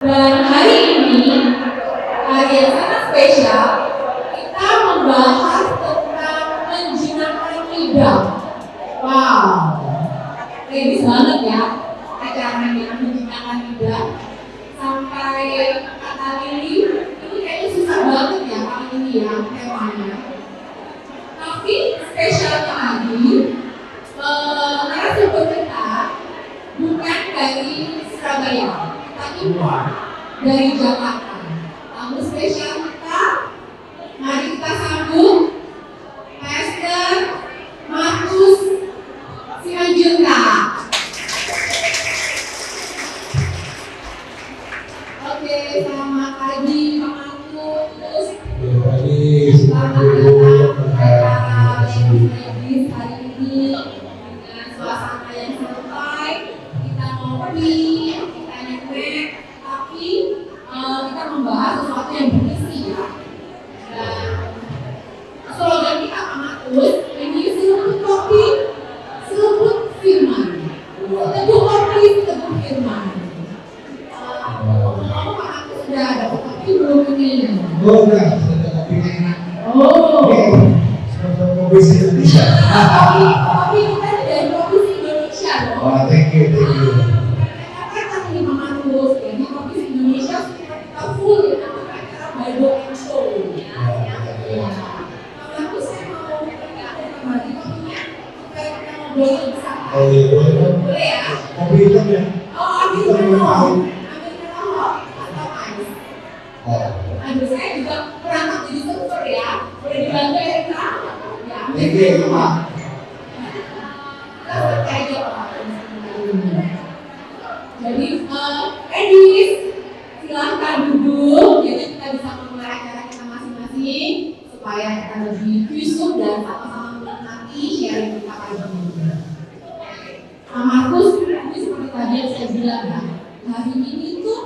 Dan hari ini, hari yang sangat spesial, kita membahas tentang menjinakkan lidah. Wow, ladies banget ya acaranya menjinakkan lidah. Sampai kata Lili, ini kayaknya susah banget ya kali ini ya temanya. Tapi spesialnya lagi, narasumber kita bukan dari Surabaya, tapi dari Jakarta. Tamu spesial kita, mari kita sambut Pastor Markus Simanjuntak. Oke, selamat pagi Pak Markus. Selamat pagi, Selamat datang para ladies hari ini dengan suasana yang santai. Kita ngopi, kita nyemek, tapi kita membahas sesuatu yang berisi ya. Dan slogan kita Pak Markus, ini seruput kopi, seruput firman. Seteguh kopi, seteguh firman. Ngomong-ngomong Pak Markus sudah ada kopi belum ini? Oh enggak, sudah kopinya enak. Oh. Kopi Indonesia. Kopi kita dari kopi Indonesia loh. Oh, thank you. Kata ini Pak Markus, jadi kopi Indonesia kita full ya, acara Bible and Show. Ya. Pak Markus saya mau berbagi kopinya supaya kita ngobrol lebih santai. Oh iya, boleh. Boleh ya? Kopi hitam ya? Oh, Americano atau ice. Oh. Aduh, saya juga merangkap jadi server ya. Boleh dibantu ya, Kak? Ya, Thank you, Pak. kita seperti aja, Pak. Jadi, Edis, silahkan duduk. Jadi kita bisa memulai acara kita masing-masing supaya kita lebih kusuk dan sama-sama menikmati sharing kita kali ini. Pak Markus, ini seperti tadi yang saya bilang ya, hari ini tuh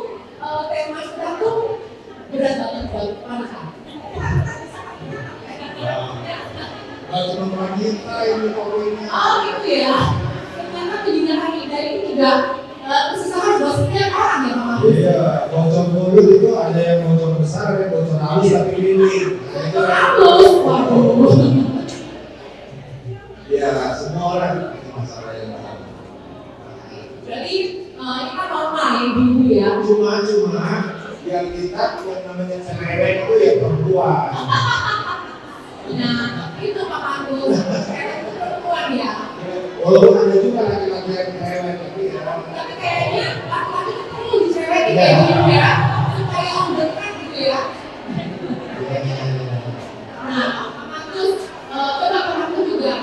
tema kita tuh berat banget buat wanita. Teman-teman kita ini kopinya. Oh gitu ya. Ternyata pendidikan kita ini juga kesusahan buat setiap orang ya Pak Markus. Iya, bocor mulut itu ada yang bocor besar, ada yang bocor halus tapi lili. Halus, waduh. Ya, semua orang punya masalah yang sama. Jadi kita normal ya ibu ya. Cuma yang kita yang namanya cerewet itu ya perempuan. Nah itu Pak Markus, itu perempuan ya. Walaupun ada juga laki-laki yang cerewet tapi ya. Tapi kayaknya laki-laki itu perlu dicerewetin kayak gitu ya, supaya om dekat gitu ya. Nah Pak Markus, coba Pak Markus juga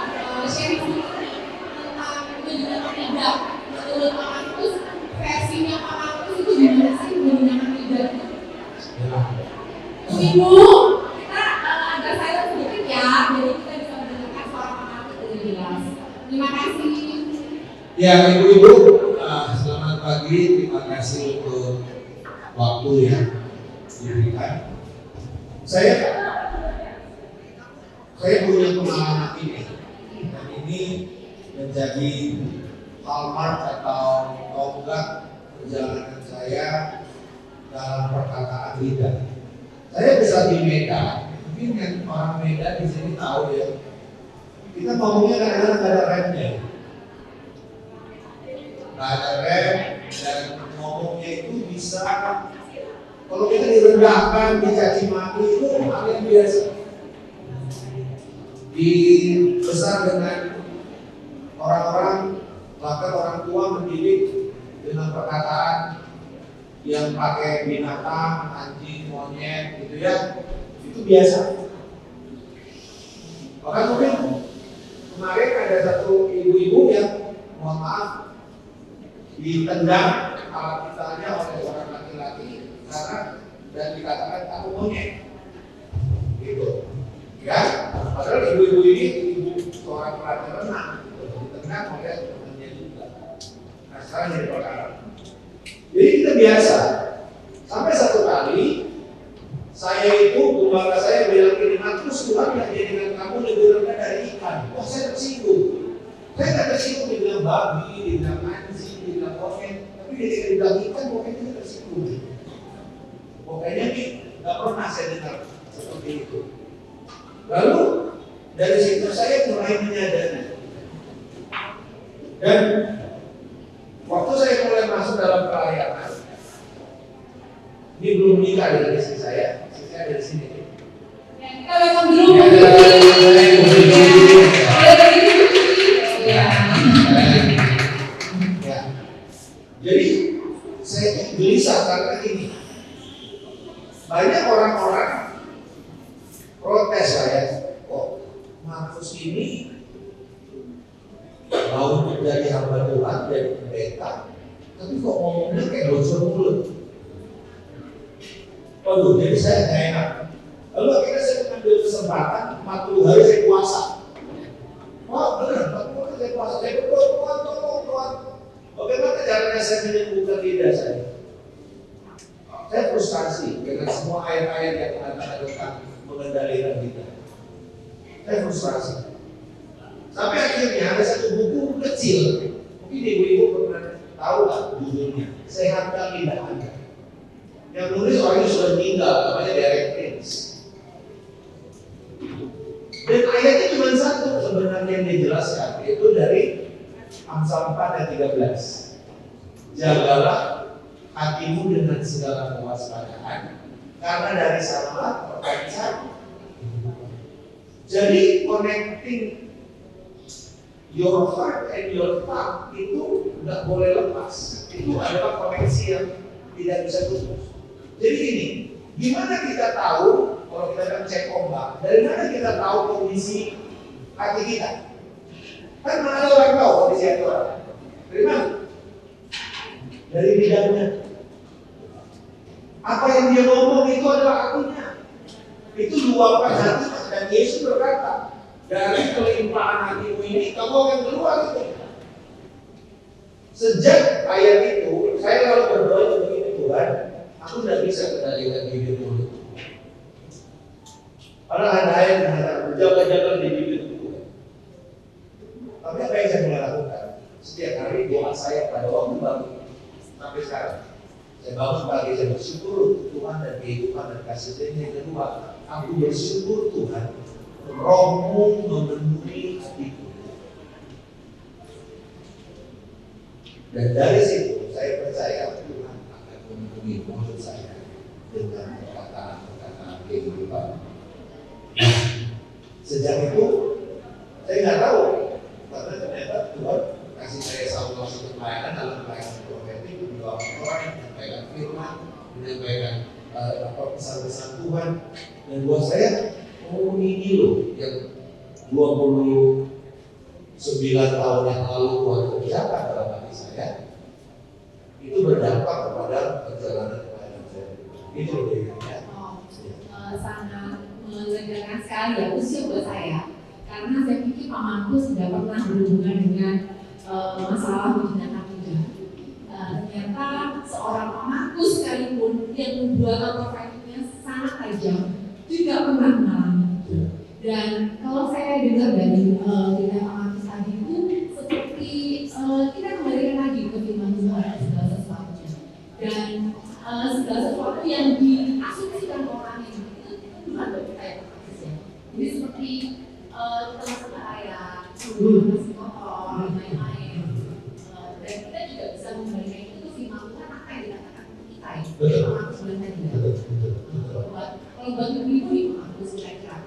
sharing sedikit tentang menjinakkan lidah. Menurut Pak Markus, versinya Pak Markus itu gimana sih menjinakkan lidah itu? Ibu, kita agak silent sedikit ya, jadi kita bisa mendengarkan suara Pak Markus dengan jelas. Terima kasih. Ya, ibu-ibu, selamat pagi. Terima kasih untuk waktu yang diberikan. Saya punya pengalaman ini, dan ini menjadi hallmark atau tonggak perjalanan saya dalam perkataan lidah. Saya besar di Medan, mungkin kan orang Medan di sini tahu ya. Kita ngomongnya kadang-kadang nggak ada remnya. Nggak ada rem, dan ngomongnya itu bisa, kalau kita direndahkan, dicaci maki itu hal yang biasa. Dibesar dengan orang-orang, bahkan orang tua mendidik dengan perkataan yang pakai binatang, anjing, monyet gitu ya, itu biasa. Bahkan mungkin kemarin ada satu ibu-ibu yang mohon maaf ditendang alat vitalnya oleh seorang laki-laki karena dan dikatakan kamu monyet, gitu, ya. Padahal ibu-ibu ini ibu seorang pelatih renang, ditendang oleh temannya juga. Nah sekarang jadi perkara. Jadi kita biasa. Sampai satu kali saya itu gembala saya bilang ini, terus Tuhan nggak jadikan kamu lebih rendah dari ikan. Wah saya tersinggung. Saya nggak tersinggung dibilang babi, dibilang anjing, dibilang monyet, tapi dia dibilang ikan, monyet itu tersinggung. Lalu dari situ saya mulai menyadari. Dan waktu saya mulai masuk dalam pelayanan, ini belum menikah dengan istri saya ada di sini. Ya, kita welcome dulu Bu Ya. Jadi saya gelisah karena ini banyak orang-orang protes saya, kok Markus ini mau menjadi hamba Tuhan dari pendeta, tapi kok ngomongnya kayak bocor mulut. Waduh, jadi saya nggak enak. Lalu akhirnya saya mengambil kesempatan 40 hari saya puasa. Wah benar, 40 hari saya puasa. Saya berdoa, Tuhan, tolong Tuhan. Bagaimana caranya saya menyembuhkan lidah saya? Saya frustasi dengan semua ayat-ayat yang mengatakan tentang mengendalikan lidah. Saya frustasi. Sampai akhirnya ada satu buku kecil, mungkin ibu-ibu pernah tahu nggak judulnya? Sehatkan lidah Anda. Yang nulis orangnya sudah meninggal, namanya Derek Prince. Dan ayatnya cuma satu sebenarnya yang dijelaskan, yaitu dari Amsal 4 ayat 13. Jagalah hatimu dengan segala kewaspadaan, karena dari sanalah perpancar. Jadi connecting your heart and your tongue itu nggak boleh lepas. Itu adalah koneksi yang tidak bisa putus. Jadi gini, gimana kita tahu kalau kita akan cek ombak? Dari mana kita tahu kondisi hati kita? Kan mana ada orang tahu kondisi hati orang? Dari mana? Dari lidahnya. Apa yang dia ngomong itu adalah akunya. Itu luapan hati. Dan Yesus berkata, dari kelimpahan hatimu ini kamu akan keluar itu. Sejak ayat itu, saya lalu berdoa begini, Tuhan, aku tidak bisa kendalikan bibir mulut. Karena ada ayat yang mengatakan berjaga-jaga di bibirku. Tapi apa yang saya mulai lakukan? Setiap hari doa saya pada waktu bangun sampai sekarang. Saya bangun pagi, saya bersyukur untuk Tuhan dan kehidupan dan kasih sayang. Yang kedua, aku bersyukur Tuhan, Rohmu memenuhi hatiku. Dan dari situ saya percaya Tuhan akan memenuhi mulut saya dengan perkataan-perkataan kehidupan. Sejak itu saya nggak tahu, karena ternyata Tuhan kasih saya satu masuk pelayanan dalam pelayanan profetik, juga orang yang menyampaikan firman, menyampaikan pesan-pesan Tuhan. Dan buat saya, oh ini loh yang 29 tahun yang lalu Tuhan kerjakan dalam hati saya, itu berdampak kepada perjalanan pelayanan saya. Itu loh ya. Sangat melegakan sekali ya, khusus buat saya. Karena saya pikir Pak Markus sudah pernah berhubungan dengan masalah hubungan hatinya. Ternyata seorang Pak Markus sekalipun yang membuat profilnya sangat tajam juga pernah mengalami. Dan kalau saya dengar dari cerita Pak Markus tadi itu seperti kita kembalikan lagi ke firman Tuhan segala sesuatunya. Dan segala sesuatu yang diasumsikan orang itu bukan kayak Pak Markus ya. Jadi seperti kita masuk ke ayat, masuk kotor, lain-lain. Dan kita juga bisa memberikan itu ke firman Tuhan apa yang dikatakan kita ya. Pak Markus bilang tadi ya. Kalau buat ibu di Pak Markus kira-kira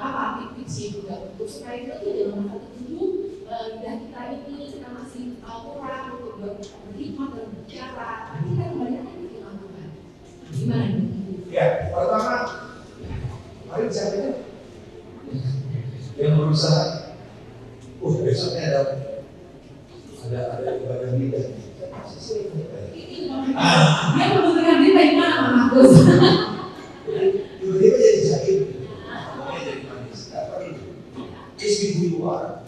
apa tips-tipsnya juga untuk supaya kita tuh dalam masa tertentu lidah kita ini kita masih kurang untuk berhikmat dan berbicara. Tapi kita kembalikan ke firman Tuhan. Gimana nih? Ya, pertama, mari siapa itu? Yang berusaha, besoknya ada ibadah lidah. Dia membutuhkan diri dari mana Pak Markus? Tiba-tiba jadi sakit, jadi manis. Apa itu? Isi di luar.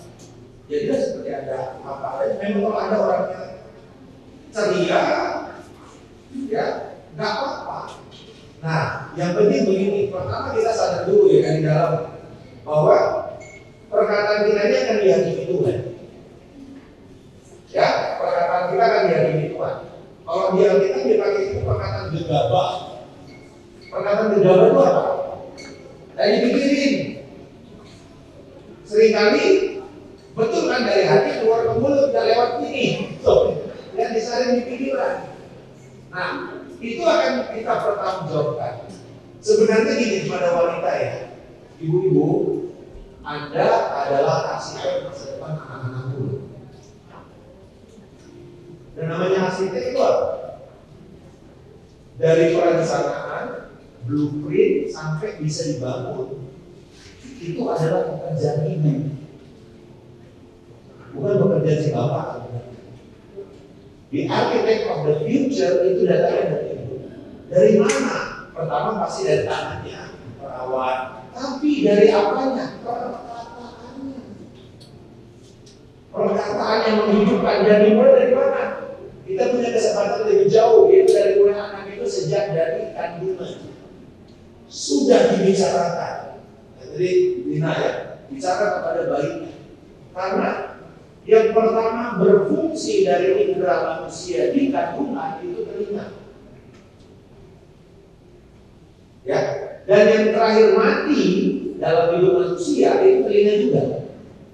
Jadilah seperti ada apa ada. Memang kalau ada orangnya ceria, ya nggak apa-apa. Nah, yang penting begini. Pertama kita sadar dulu ya kan di dalam bahwa perkataan kita ini akan dihakimi Tuhan. Ya, perkataan kita akan dihakimi Tuhan. Kalau di Alkitab dipakai itu perkataan gegabah. Perkataan gegabah itu apa? Nah dipikirin. Seringkali betul kan dari hati keluar ke mulut, tidak lewat ini. Dan disaring di pikiran. Nah, itu akan kita pertanggungjawabkan. Sebenarnya gini pada wanita ya, ibu-ibu, Anda adalah arsitek masa depan anak-anakmu. Dan namanya arsitek itu apa? Dari perencanaan, blueprint sampai bisa dibangun, itu adalah pekerjaan ibu, bukan pekerjaan si bapak. The architect of the future itu datangnya dari ibu. Dari mana? Pertama pasti dari tangannya, perawat. Tapi dari apanya? Perkataannya. Perkataan yang menghidupkan. Dan dimulai dari mana? Kita punya kesempatan lebih jauh, yaitu dari mulai anak itu sejak dari kandungan. Sudah dibicarakan. Jadi Dina ya, bicara kepada bayinya. Karena yang pertama berfungsi dari indera manusia di kandungan itu telinga. Ya, dan yang terakhir mati dalam hidup manusia itu telinga juga.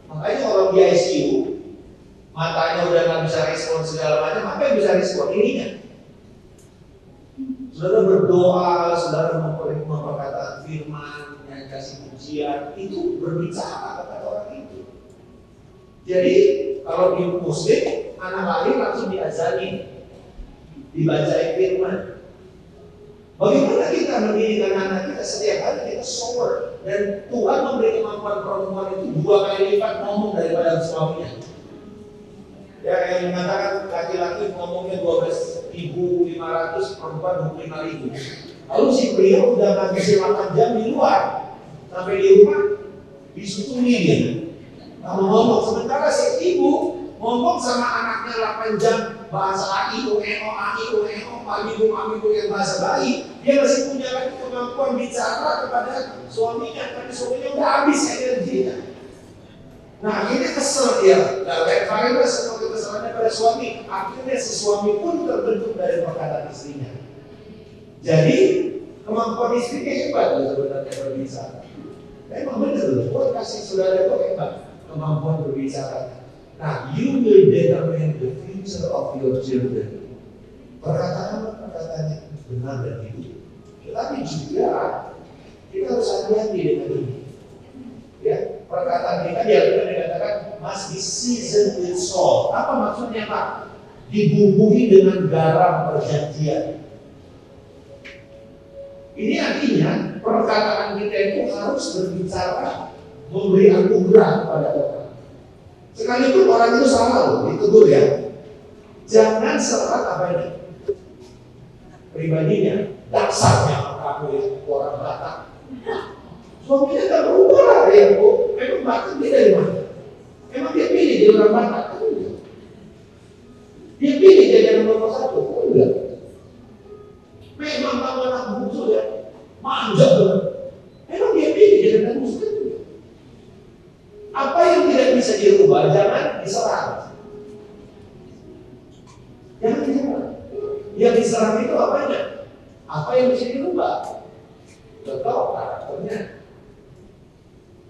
Makanya orang di ICU matanya udah nggak bisa respon segala macam, apa yang bisa respon ininya? Saudara berdoa, saudara memperkatakan firman, yang kasih pujian, itu berbicara kepada orang itu. Jadi kalau di muslim, anak lahir langsung diazani, dibacain firman. Bagaimana kita mendidik anak kita setiap hari kita shower, dan Tuhan memberi kemampuan perempuan itu 2 kali lipat ngomong daripada suaminya. Ya, yang mengatakan laki-laki ngomongnya 12.500, perempuan 25.000. Lalu si pria udah ngabisin 8 jam di luar, sampai di rumah disutuni dia. Kamu ngomong, sementara si ibu ngomong sama anaknya 8 jam bahasa aiu, amigo yang bahasa bayi, dia masih punya lagi kemampuan bicara kepada suaminya, tapi suaminya udah habis energinya. Nah akhirnya kesel dia, lempar semua kekesalannya pada suami. Akhirnya si suami pun terbentuk dari perkataan istrinya. Jadi kemampuan istrinya hebat sebenarnya berbicara. Memang benar loh, buat kasih saudara itu hebat kemampuan berbicara. Nah, you will determine the future of your children. Perkataannya benar dan hidup. Tetapi juga kita harus hati-hati dengan ini. Ya, perkataan kita dikatakan must be seasoned with salt. Apa maksudnya Pak? Dibumbui dengan garam perjanjian. Ini artinya perkataan kita itu harus berbicara, memberi anugerah kepada orang. Sekalipun orang itu salah loh, ditegur ya. Jangan serat apa ini? Pribadinya, dasarnya kamu ya, orang Batak. Suaminya tak berubah lah ya Bu. Memang Batak dia dari mana? Memang dia pilih dia orang Batak? Enggak. Dia pilih jadi yang nomor 1? Enggak. Memang kamu anak bungsu ya, manja banget. Memang dia pilih jadi anak bungsu? Apa yang tidak bisa dirubah, jangan diserang. Jangan diserang. Yang diserang itu apanya? Apa yang bisa dirubah? Betul karakternya.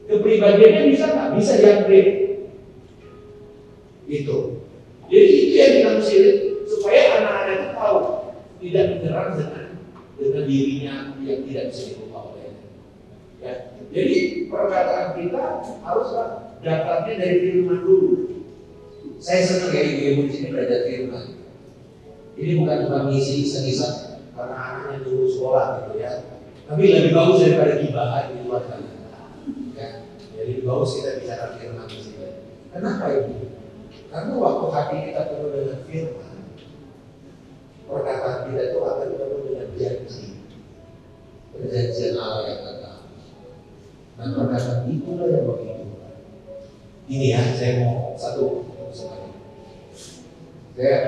Kepribadiannya bisa nggak? Bisa di-upgrade. Itu. Jadi itu yang kita mesti supaya anak-anak itu tahu tidak menyerang dengan dirinya yang tidak bisa dirubah olehnya. Ya. Jadi perkataan kita haruslah datangnya dari firman dulu. Saya senang ya ibu-ibu di sini belajar firman. Ini bukan cuma ngisi iseng-iseng karena anaknya dulu sekolah gitu ya. Tapi lebih bagus daripada gibahan di luar sana. Ya, jadi lebih bagus kita bicara firman di sini. Kenapa ini? Karena waktu hati kita penuh dengan firman, perkataan kita itu akan penuh dengan janji. Perjanjian Allah yang kekal. Dan perkataan itulah yang begitu. Ini ya, saya mau satu sekali. Saya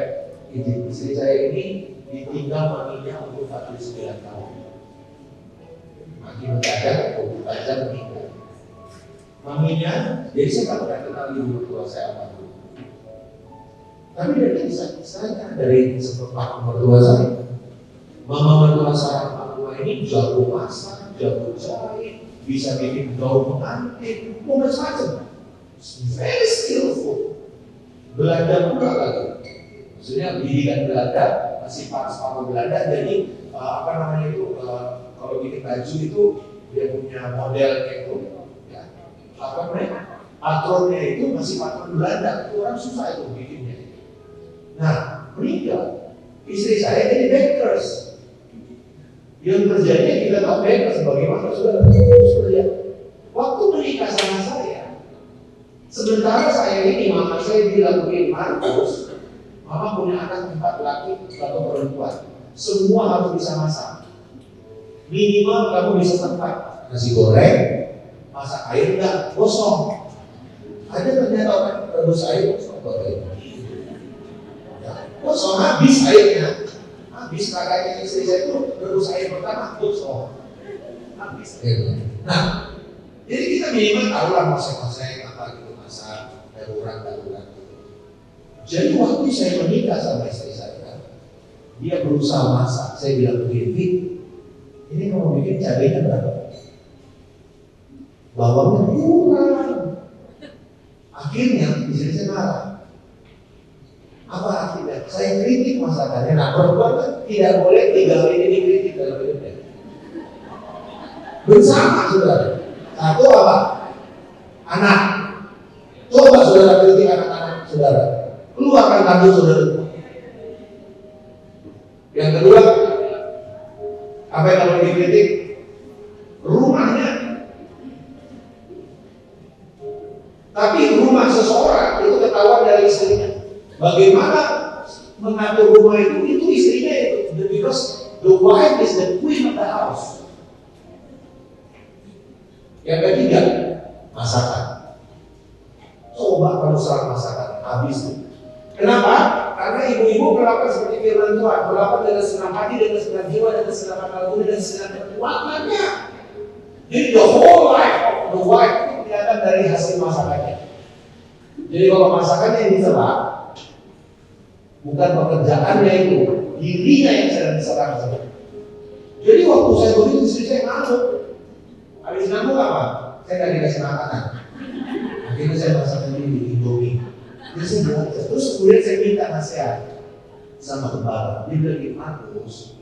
istri saya ini ditinggal maminya umur 49 tahun. Mami mendadak, 24 jam meninggal. Maminya, jadi saya tak pernah kenal ibu mertua saya apa dulu. Tapi dari kisah saya, dari seperempat mertua saya, mama mertua saya, mertua ini jago masak, jago jahit, bisa bikin gaun pengantin, macam-macam. very skillful. Belanda pula lagi. Maksudnya pendidikan Belanda masih sama Belanda, jadi apa namanya itu kalau bikin baju itu dia punya modelnya itu, ya, apa namanya patronnya itu masih patron Belanda. Itu orang susah itu bikinnya. Nah, meninggal istri saya jadi bakers. Yang kerjanya kita tahu bakers bagaimana sudah lihat. Waktu menikah sama saya, sementara saya ini mama saya dilakuin Markus. Mama punya anak 4 laki atau perempuan. Semua harus bisa masak. Minimal kamu bisa tempat nasi goreng, masak air enggak kosong. Ada ternyata orang rebus air kosong. Ya, kosong habis airnya. Habis kakaknya istri saya itu rebus air pertama kosong. Habis airnya. Nah, jadi kita minimal tahu lah masak-masak apa gitu, masak darurat. Jadi waktu saya menikah sama istri saya, dia berusaha masak. Saya bilang begini, ini kalau bikin cabenya berapa? Bawangnya kurang. Akhirnya istri saya marah. Apa artinya? Saya kritik masakannya. Nah, perempuan kan tidak boleh 3 kali ini dikritik dalam hidupnya. Bersama saudara. Satu apa? Anak. Coba saudara kritik anak-anak saudara. Keluarkan tanggung saudara. Yang kedua, apa yang kalau dikritik? Rumahnya. Tapi rumah seseorang itu ketahuan dari istrinya. Bagaimana mengatur rumah itu istrinya itu. Because the wife is the queen of the house. Yang ketiga, masakan. Coba kalau salah masakan, habis. Kenapa? Karena ibu-ibu melakukan seperti firman Tuhan, melakukan dengan senang hati, dengan senang jiwa, dengan senang akal budi, dengan senang kekuatannya. Jadi the whole life of the wife itu kelihatan dari hasil masakannya. Jadi kalau masakannya yang diserang, bukan pekerjaannya itu, dirinya yang sedang diserang. Jadi waktu saya begitu, istri saya ngamuk. Habis ngamuk apa? Saya nggak dikasih makanan. Akhirnya saya masak sendiri Indomie. Jadi saya belajar. Terus kemudian saya minta nasihat sama kembara. Dia bilang, Markus,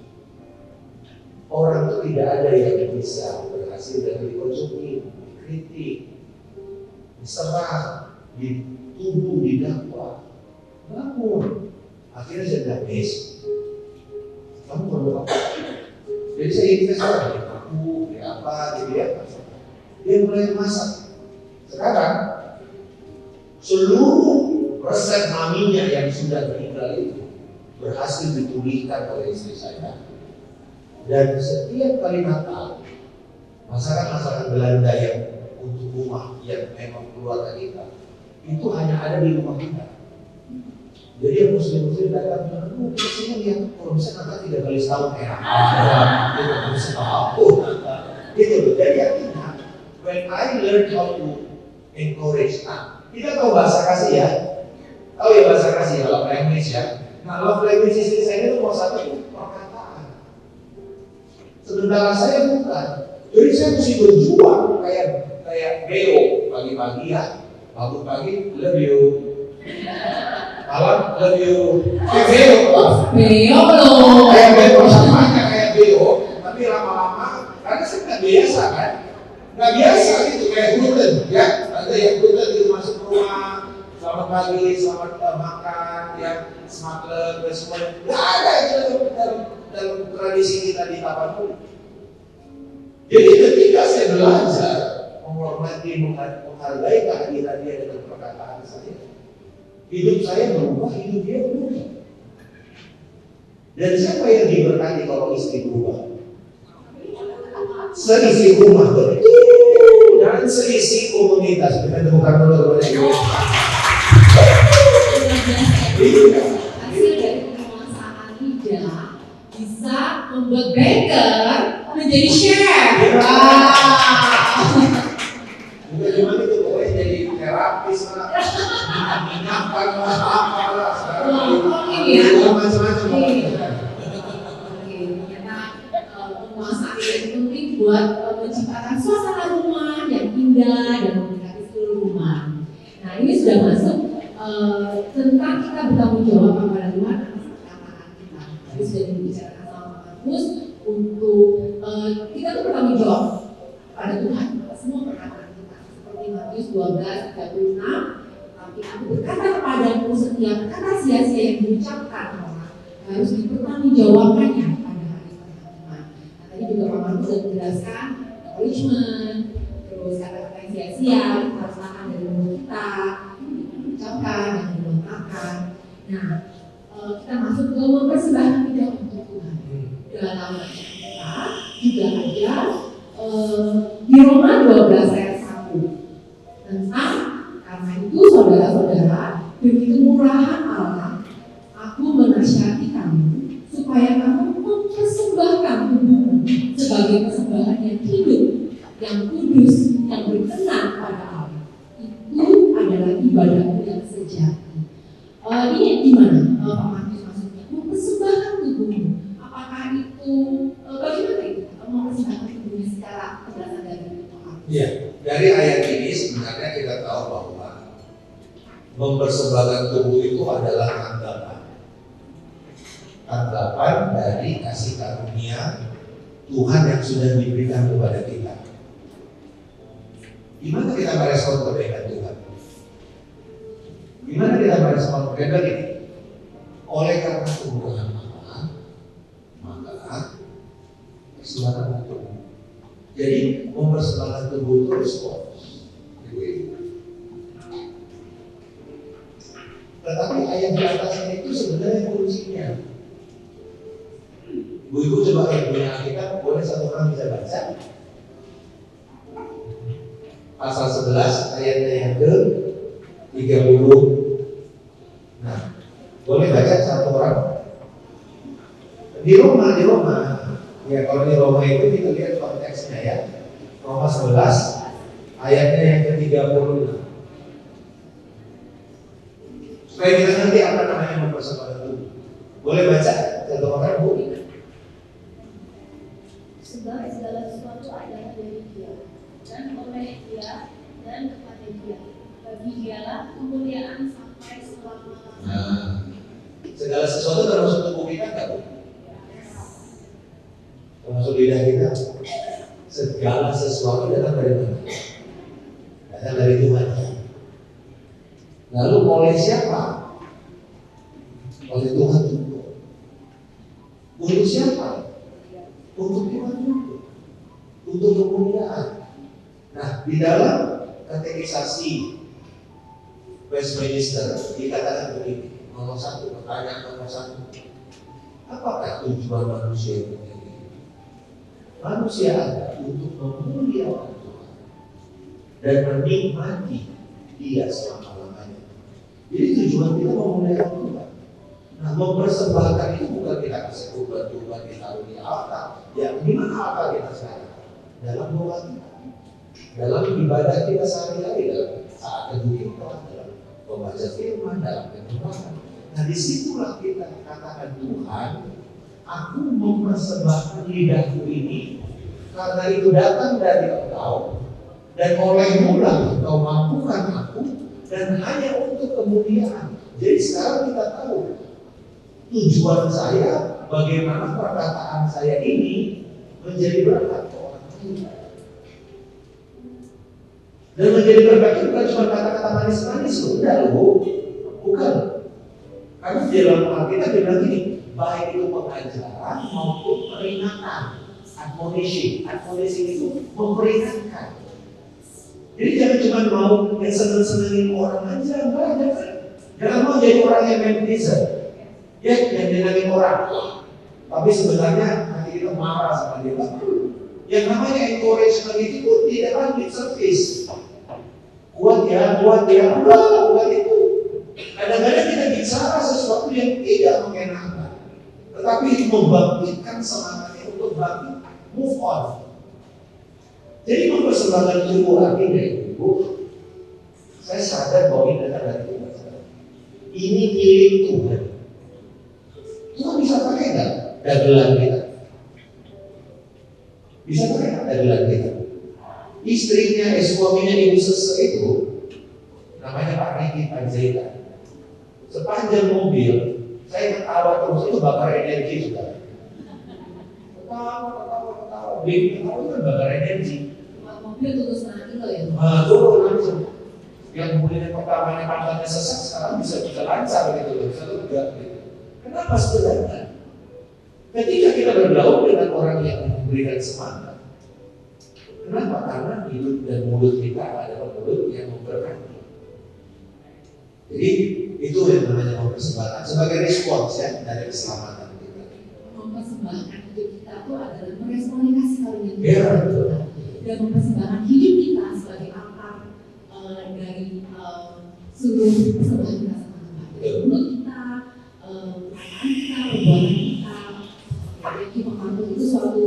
orang itu tidak ada yang bisa berhasil dari dikonsumsi, dikritik, diserang, dituduh, didakwa. Bangun. Akhirnya saya bilang, kamu perlu apa? Jadi saya invest orang di aku, di apa, gitu ya. Dia mulai masak. Sekarang seluruh resep maminya yang sudah meninggal itu berhasil dipulihkan oleh istri saya. Dan setiap kali Natal, masakan-masakan Belanda yang untuk rumah yang memang keluarga kita itu hanya ada di rumah kita. Jadi yang muslim-muslim datang, aduh kesini lihat, kalau bisa Natal 3 kali setahun enak. Tidak harus setahun. Gitu. Jadi artinya, when I learn how to encourage, kita tahu bahasa kasih ya. Tahu ya bahasa kasih, love language ya. Nah, love language istri saya itu mau satu itu perkataan. Sementara saya bukan. Jadi saya mesti berjuang kayak Beo pagi-pagi ya. Bangun pagi, love you. Malam, love you. Kayak Beo. Beo loh. Kayak Beo samanya kayak Beo. Tapi lama-lama, karena saya nggak biasa kan. Nggak biasa gitu kayak gluten ya. Ada yang gluten gitu masuk rumah. Selamat pagi, selamat makan, ya, smakler, dan semuanya. Nggak ada itu dalam tradisi kita di Tapanuli. Jadi ketika saya belajar menghormati, menghargai kehadiran dia dengan perkataan saya, hidup saya berubah, hidup dia berubah. Dan siapa yang diberkati kalau istri berubah? Seisi rumah betul dan seisi komunitas. Kita temukan dulu kepada Hasil dari penguasaan lidah bisa membuat baker menjadi chef. Bukan cuma itu, pokoknya jadi terapis lah, minyakan lah, apalah, macam-macam. Penguasaan yang penting buat menciptakan suasana rumah yang indah dan mendekati seluruh rumah. ini sudah masuk tentang kita bertanggung jawab kepada Tuhan atas perkataan kita. Tadi sudah dibicarakan sama Pak Markus untuk kita tuh bertanggung jawab pada Tuhan atas semua perkataan kita. Seperti Matius 12:36, tapi aku berkata kepadamu setiap kata sia-sia yang diucapkan orang harus dipertanggungjawabkannya pada hari penghakiman. Nah, tadi juga Pak Markus sudah menjelaskan encouragement, terus kata-kata yang sia-sia harus tahan dari mulut kita, diucapkan dan dilontarkan. Nah, kita masuk ke mempersembahkan hidup untuk Tuhan. Dalam bacaan kita juga ada di Roma 12 ayat 1 tentang karena itu saudara-saudara, begitu murahan Allah, aku menasihati kamu supaya kamu mempersembahkan tubuhmu sebagai persembahan yang hidup, yang kudus, yang berkenan pada Allah. Itu adalah ibadahmu yang sejati. Ini gimana Pak Markus maksudnya? Mempersembahkan tubuhmu. Apakah itu bagaimana itu? Mempersembahkan tubuhnya secara berdasarkan dari Tuhan? Iya, dari ayat ini sebenarnya kita tahu bahwa mempersembahkan tubuh itu adalah tanggapan dari kasih karunia Tuhan yang sudah diberikan kepada kita. Gimana kita merespon kebaikan Tuhan? Gimana kita merespon kebaikan ini? Oleh karena kemurahan Allah, maka persembahkan tubuh. Jadi mempersembahkan tubuh itu respons. Tetapi ayat di atasnya itu sebenarnya kuncinya. Bu-ibu coba yang punya Alkitab, boleh satu orang bisa baca pasal 11 ayatnya yang ke-30. Nah, boleh baca satu orang di Roma. Ya, kalau di Roma itu kita lihat konteksnya ya. Roma 11 ayatnya yang ke-36. Supaya kita nanti apa namanya mempersembahkan tubuh. Boleh baca satu orang, Bu? Sebab segala sesuatu adalah dari Dia, dan oleh Dia, dan kepada Dia. Bagi Dialah kemuliaan sampai selama-lamanya. Nah, segala sesuatu termasuk tubuh kita nggak, Bu? Termasuk lidah kita. Segala sesuatu datang dari mana? Datang dari Tuhan. Lalu oleh siapa? Oleh Tuhan juga. Untuk siapa? Untuk Tuhan juga. Untuk kemuliaan. Nah, di dalam katekisasi Westminster dikatakan begini, nomor 1, pertanyaan nomor 1. Apakah tujuan manusia itu? Manusia ada untuk memuliakan Tuhan dan menikmati Dia selama-lamanya. Jadi tujuan kita memuliakan Tuhan. Nah, mempersembahkan itu bukan kita kasih Tuhan kita di altar. Ya, di mana altar kita sekarang? Dalam doa kita, dalam ibadah kita sehari-hari, dalam saat teduh kita, dalam membaca firman, dalam penyembahan. Nah, disitulah kita katakan Tuhan, aku mempersembahkan lidahku ini karena itu datang dari Engkau dan olehmu lah Engkau mampukan aku dan hanya untuk kemuliaan. Jadi sekarang kita tahu tujuan saya, bagaimana perkataan saya ini menjadi berkat ke orang lain. Dan menjadi berkat itu bukan cuma kata-kata manis-manis, bukan. Karena di dalam Alkitab dia bilang gini, baik itu pengajaran maupun peringatan, admonishing itu memperingatkan. Jadi jangan cuma mau yang seneng-senengin orang aja, jangan mau jadi orang yang netizen, ya yang nyenengin orang. Tapi sebenarnya nanti kita marah sama dia. Yang namanya encouragement itu tidak kan lip service. Kuat ya, buat itu. Kadang-kadang kita bicara sesuatu yang tidak mengenakan, tetapi itu membangkitkan semangatnya untuk bangkit, move on. Jadi mempersembahkan tubuh lagi dari ibu, saya sadar bahwa ini datang dari Tuhan. Ini milik Tuhan. Tuhan bisa pakai nggak dagelan kita? Bisa pakai nggak dagelan kita? Istrinya, suaminya ibu sese itu namanya Pak Riki Panjaitan. Sepanjang mobil, saya ketawa terus, itu bakar energi juga. Ketawa, bingung, itu kan bakar energi. Mobil turun setengah kilo ya? Turun langsung. Yang kemudian pertamanya pantatnya sesak, sekarang bisa lancar gitu loh, bisa tegak gitu. Kenapa sebenarnya? Ketika kita bergaul dengan orang yang memberikan semangat, kenapa? Karena hidup dan mulut kita adalah mulut yang memberkati. Jadi itu yang namanya mempersembahkan sebagai respons ya dari keselamatan kita. Mempersembahkan hidup kita itu adalah meresponi kasih karunia Tuhan. Ya, betul. Dan mempersembahkan hidup kita sebagai akar dari seluruh persembahan kita sama Tuhan. Mulut kita, perkataan kita, perbuatan kita. Jadi membantu itu suatu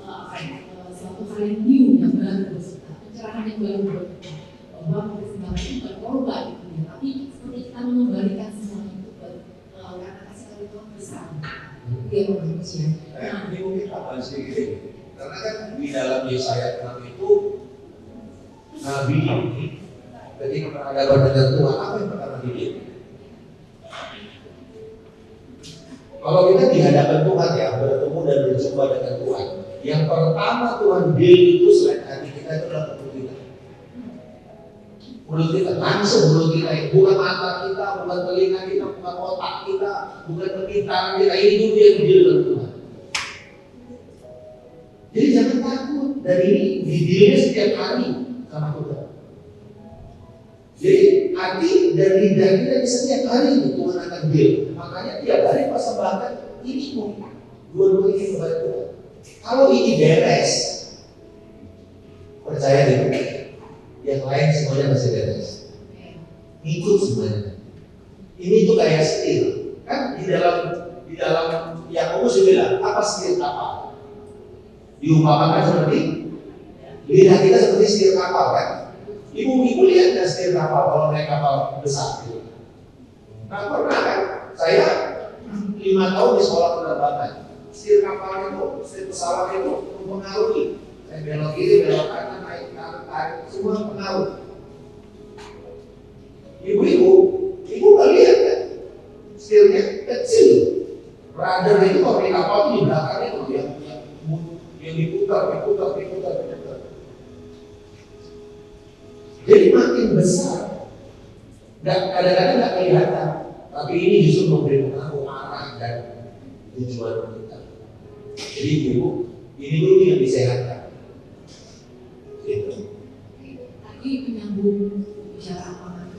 hal yang new, yang baru buat kita, pencerahan yang baru buat kita. Bahwa mempersembahkan itu bukan korban, tapi seperti kita mengembalikan semua itu karena kasih karunia Tuhan besar. Dia manusia. Nah, ini mungkin tambahan sedikit ini. Karena kan di dalam Yesaya 6 itu Nabi ini ketika berhadapan dengan Tuhan, apa yang pertama dilihat? Kalau kita di hadapan Tuhan ya, bertemu dan berjumpa dengan Tuhan, yang pertama Tuhan deal itu selain hati kita itu adalah mulut kita. Mulut kita, langsung mulut kita, bukan mata kita, bukan telinga kita, bukan otak kita, bukan kepintaran kita, ini dulu yang deal dengan Tuhan. Jadi jangan takut, dan ini didilnya setiap hari sama Tuhan. Jadi hati dan lidah kita di setiap hari ini Tuhan akan deal. Makanya tiap hari persembahkan ini pun dua-dua ini kepada Tuhan. Kalau ini beres, percaya deh, yang lain semuanya masih beres. Ikut semuanya. Ini tuh kayak setir. Kan di dalam Yakobus bilang apa setir kapal? Diumpamakan seperti lidah kita seperti setir kapal kan? Ibu-ibu lihat nggak setir kapal kalau naik kapal besar gitu? Nggak pernah kan? Saya 5 tahun di sekolah penerbangan. Setir kapal itu, setir pesawat itu mempengaruhi. Saya belok kiri, belok kanan, naik tarik, semua pengaruh. Ibu-ibu nggak lihat kan? Setirnya kecil. Radar itu kalau di kapal itu di belakangnya itu yang diputar. Jadi makin besar, kadang-kadang nggak kelihatan, tapi ini justru memberi pengaruh arah dan tujuan kita. Jadi ibu, ini dulu yang disehatkan. Gitu. Tadi menyambung bicara apa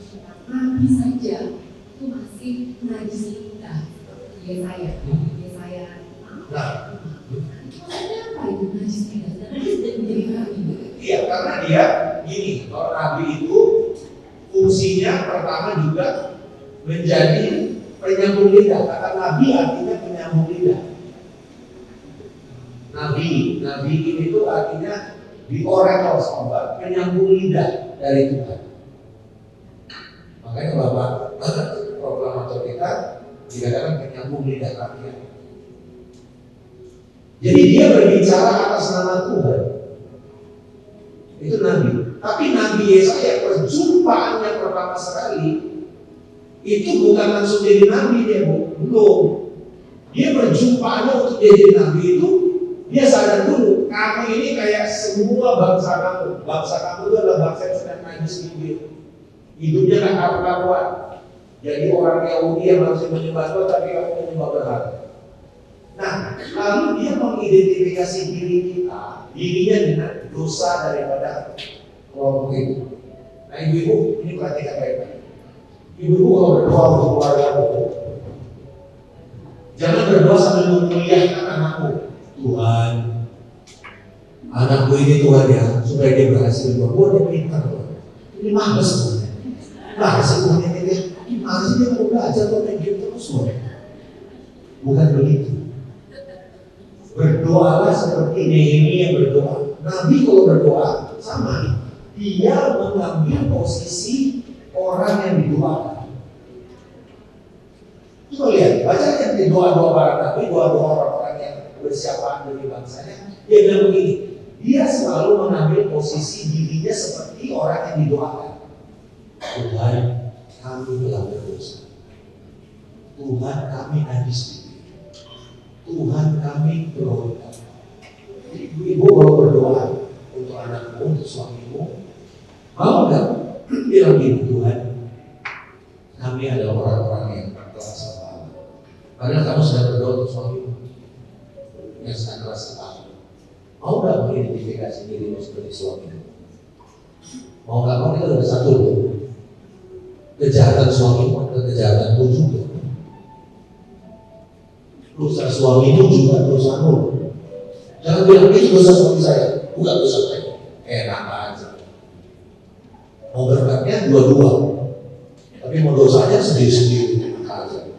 Nabi saja itu masih najis kita. Yesaya. Nah, maksudnya apa itu najis kita? Karena dia sudah menjadi nabi. iya, karena dia gini, kalau nabi itu fungsinya pertama juga menjadi penyambung lidah. Kata nabi artinya penyambung lidah. Nabi ini itu artinya di oracle sobat, penyambung lidah dari Tuhan. Makanya Bapak proklamator kita dikatakan penyambung lidah rakyat. Jadi dia berbicara atas nama Tuhan. Itu Nabi. Tapi Nabi Yesaya perjumpaannya pertama sekali itu bukan langsung jadi Nabi dia, belum. Dia perjumpaannya untuk jadi Nabi itu dia sadar dulu, kamu ini kayak semua bangsa kamu. Bangsa kamu itu adalah bangsa yang sedang najis bibir. Hidupnya gak karu-karuan. Jadi orang Yahudi yang langsung menyembah Tuhan, tapi kamu menyembah berhala. Nah, lalu dia mengidentifikasi dirinya dengan dosa daripada kelompok itu. Nah, ibu-ibu, ini perhatikan baik-baik. Ibu-ibu kalau berdoa untuk keluargamu, jangan berdoa sambil memuliakan anakmu. Tuhan, anakku ini Tuhan ya, supaya dia berhasil berbuat, dia pintar. Ini males semuanya. Nah, semuanya ini, males dia mau belajar atau main game terus. Bukan begitu. Berdoalah seperti Nehemia yang berdoa. Nabi kalau berdoa sama, dia mengambil posisi orang yang didoakan. Coba lihat, baca yang doa-doa para nabi, doa-doa orang-orang yang bersiapaan demi bangsanya. Dia bilang begini, dia selalu mengambil posisi dirinya seperti orang yang didoakan. Tuhan, kami telah berdosa. Tuhan, kami najis diri. Tuhan, kami berontak. Ibu kalau berdoa untuk anakmu, untuk suamimu, mau nggak bilang gini, Tuhan, kami adalah orang-orang yang keras kepala. Padahal kamu sudah berdoa untuk suamimu yang sangat keras kepala. Mau nggak mengidentifikasi dirimu seperti suamimu? Mau nggak mau kita udah satu loh. Kejahatan suamimu adalah kejahatanmu juga. Dosa suamimu juga dosamu. Jangan bilang itu dosa suami saya, bukan dosa saya. Enak aja. Mau berkatnya dua-dua, tapi mau dosanya sendiri-sendiri aja.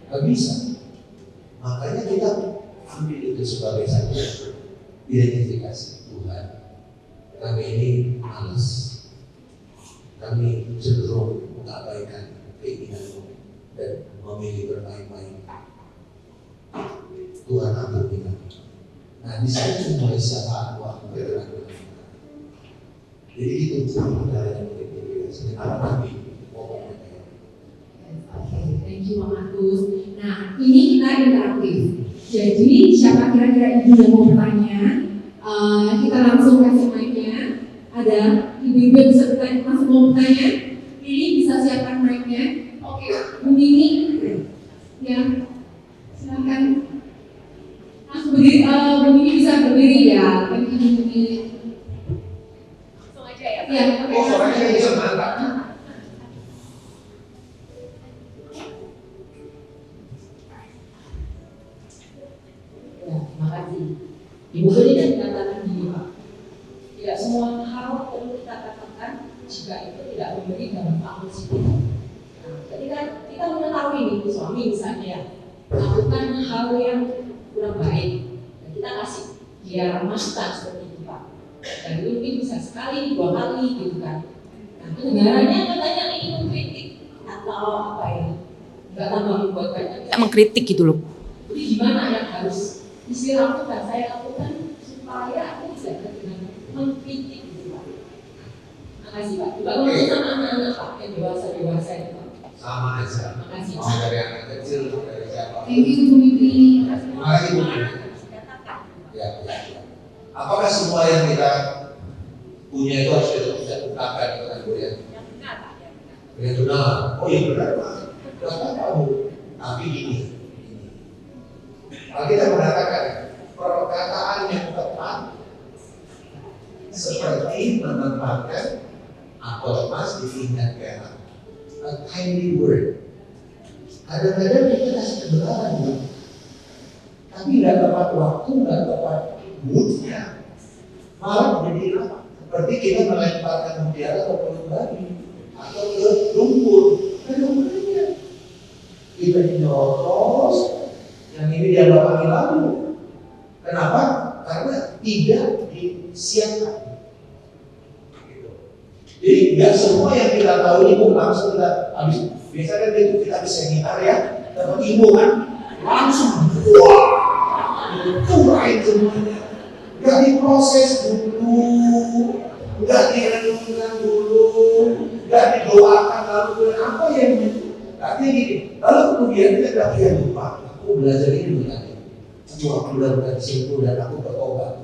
Gak bisa. Makanya kita ambil itu sebagai satu identifikasi. Tuhan, kami ini malas. Kami cenderung mengabaikan keinginanmu dan memilih bermain-main. Tuhan ampuni kami. Nah, di situ mulai siapa waktu bergerak. Jadi itu caranya mengidentifikasi. Kenapa kami ngomongnya kayak? Oke, thank you Pak Markus. Nah, ini kita interaktif. Jadi siapa kira-kira ibu yang mau bertanya? Kita langsung kasih mic-nya. Ada ibu-ibu yang bisa bertanya, langsung mau bertanya. Ini bisa siapkan mic-nya. Oke, Bu Mimi. Ya, silakan. Langsung berdiri, Bu Mimi bisa berdiri ya. Thank you Bu Mimi. Langsung aja ya. Iya. Oh, suaranya bisa mantap. Ya, terima kasih. Ibu tadi kan dikatakan gini Pak, tidak semua hal perlu kita katakan jika itu tidak memberi dampak positif. Nah, ketika kita mengetahui nih suami misalnya melakukan hal yang kurang baik, dan kita kasih dia masukan seperti itu Pak, dan itu mungkin bisa sekali, 2 kali gitu kan. Nah, kedengarannya katanya ini mengkritik atau apa ya? Enggak tambah membuat banyak mengkritik gitu loh. Jadi gimana yang harus lakukan, saya lakukan supaya aku tidak dengan mengkritik gitu Pak. Makasih Pak. Juga kalau sama anak-anak Pak yang dewasa itu Pak. Sama aja. Makasih. Mau dari anak kecil, dari siapa? Thank you Bu Mimi. Terima kasih Bu Mimi. Ya. Apakah semua yang kita punya itu harus kita ungkapkan kepada Bu ya? Yang benar Pak. Yang benar. Oh iya benar Pak. Benar tahu. Tapi gini. Kita mengatakan perkataan yang tepat seperti menempatkan apel emas di tingkat perak. A tiny word. Kadang-kadang kita kasih kebenaran, ya. Tapi nggak tepat waktu, nggak tepat moodnya. Malah jadi seperti kita melemparkan mutiara ke pulau babi atau ke lumpur. Ada hubungannya. Kita nyerocos. Yang ini dianggap angin lalu. Kenapa? Karena tidak disiapkan. Jadi nggak semua yang kita tahu ibu langsung kita habis. Biasanya itu kita habis seminar ya, dapat ibu kan langsung wah, curain semuanya. Nggak diproses dulu, nggak direnungkan dulu, nggak didoakan lalu apa yang artinya gini. Lalu kemudian kita nggak lupa. Aku belajar ini tadi. Aku benar-benar simpul dan aku bertobat.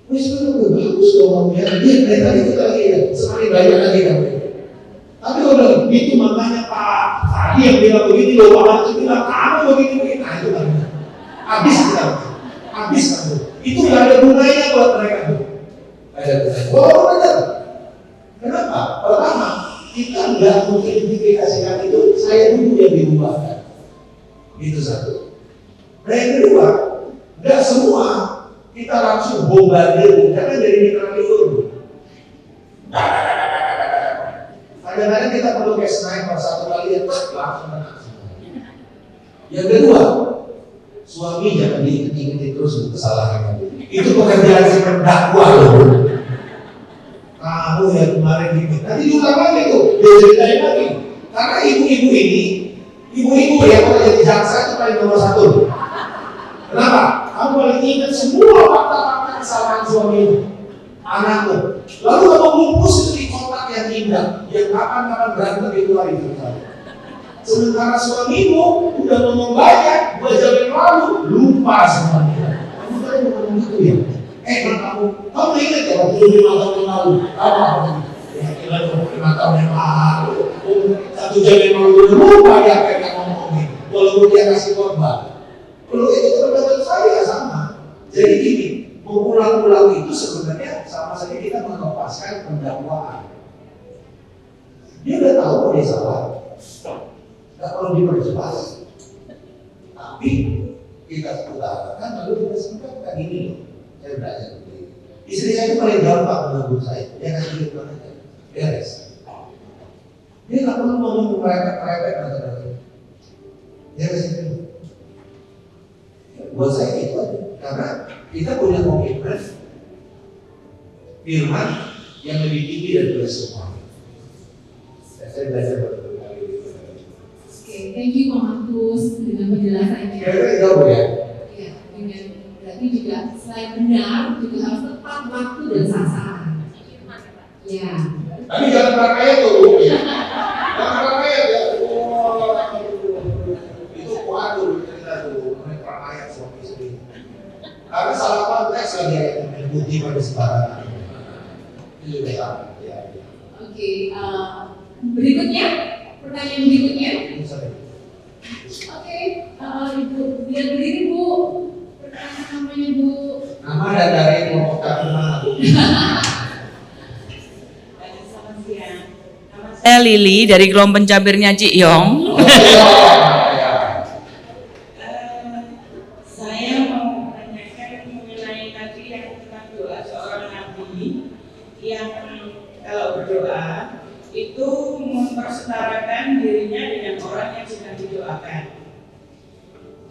Wes udah bagus dong ya. Dia dari tadi kita lagi ya, semakin banyak lagi kan. Tapi udah itu makanya Pak tadi yang bilang begini loh, Pak itu bilang kamu begini. Nah itu kan habis kita, habis kamu. Itu nggak ada gunanya buat mereka tuh. Nggak ada gunanya. Oh benar. Kenapa? Pertama kita nggak mengidentifikasikan itu. Saya dulu yang dirubahkan. Itu satu. Nah yang kedua, nggak semua kita langsung bombardir, jangan jadi mitra liur. Kadang-kadang kita perlu kayak sniper satu kali ya, langsung menang. Yang kedua, suami jangan diinget-inget terus kesalahan. Itu pekerjaan si pendakwa loh. Kamu yang kemarin gini, nanti diulang lagi tuh, dia ceritain lagi. Karena ibu-ibu ini, ibu-ibu yang kalau jadi jaksa itu paling nomor 1. Kenapa? Kamu paling ingat semua fakta-fakta kesalahan suamimu, anakmu. Lalu kamu bungkus itu di kotak yang indah. tidak. Yang kapan-kapan berantem itu hari itu. Sementara suamimu udah ngomong banyak 2 jam yang lalu, lupa semuanya. Kamu kan ngomong gitu ya? Kamu ingat ya waktu 5 tahun yang lalu? Apa? Ya kira 5 tahun yang lalu. 1 jam yang lalu lupa ya apa yang ngomongin. Walaupun dia kasih korban. Kalau itu terhadap saya sama. Jadi gini, mengulang-ulang itu sebenarnya sama saja kita melepaskan pendakwaan. Dia udah tahu kalau dia salah, nggak perlu diperjelas. Tapi kita utarakan lalu kita sampaikan gini loh, saya belajar begini. Istri saya itu paling gampang menegur saya, dia kasih gitu aja, beres. Dia nggak perlu ngomong merepet macam-macam. Dia kasih gitu. Buat saya itu aja, karena kita punya komitmen firman yang lebih tinggi daripada semua. Saya belajar berkali-kali. Oke, thank you Pak Markus dengan penjelasannya. Kira-kira jauh ya? Ya, dengan berarti juga selain benar juga harus tepat waktu dan sasaran. Ya. Tapi jangan prakaya tuh. Jangan prakaya ya. Itu waduh cerita tuh. Mereka prakaya suami istri. Karena salah konteks lagi yang mengikuti pada sembarangan. Itu udah salah. Ya. Oke, berikutnya, pertanyaan berikutnya. Oke, Ibu, biar berdiri Bu. Pertanyaan namanya Bu. Nama dan dari kelompok mana Bu? Selamat siang. Nama saya Lili dari kelompok pencabirnya Cik Yong. Saya mau menanyakan mengenai tadi yang tentang doa seorang nabi yang kalau berdoa itu mempersetarakan dirinya dengan orang yang sedang didoakan.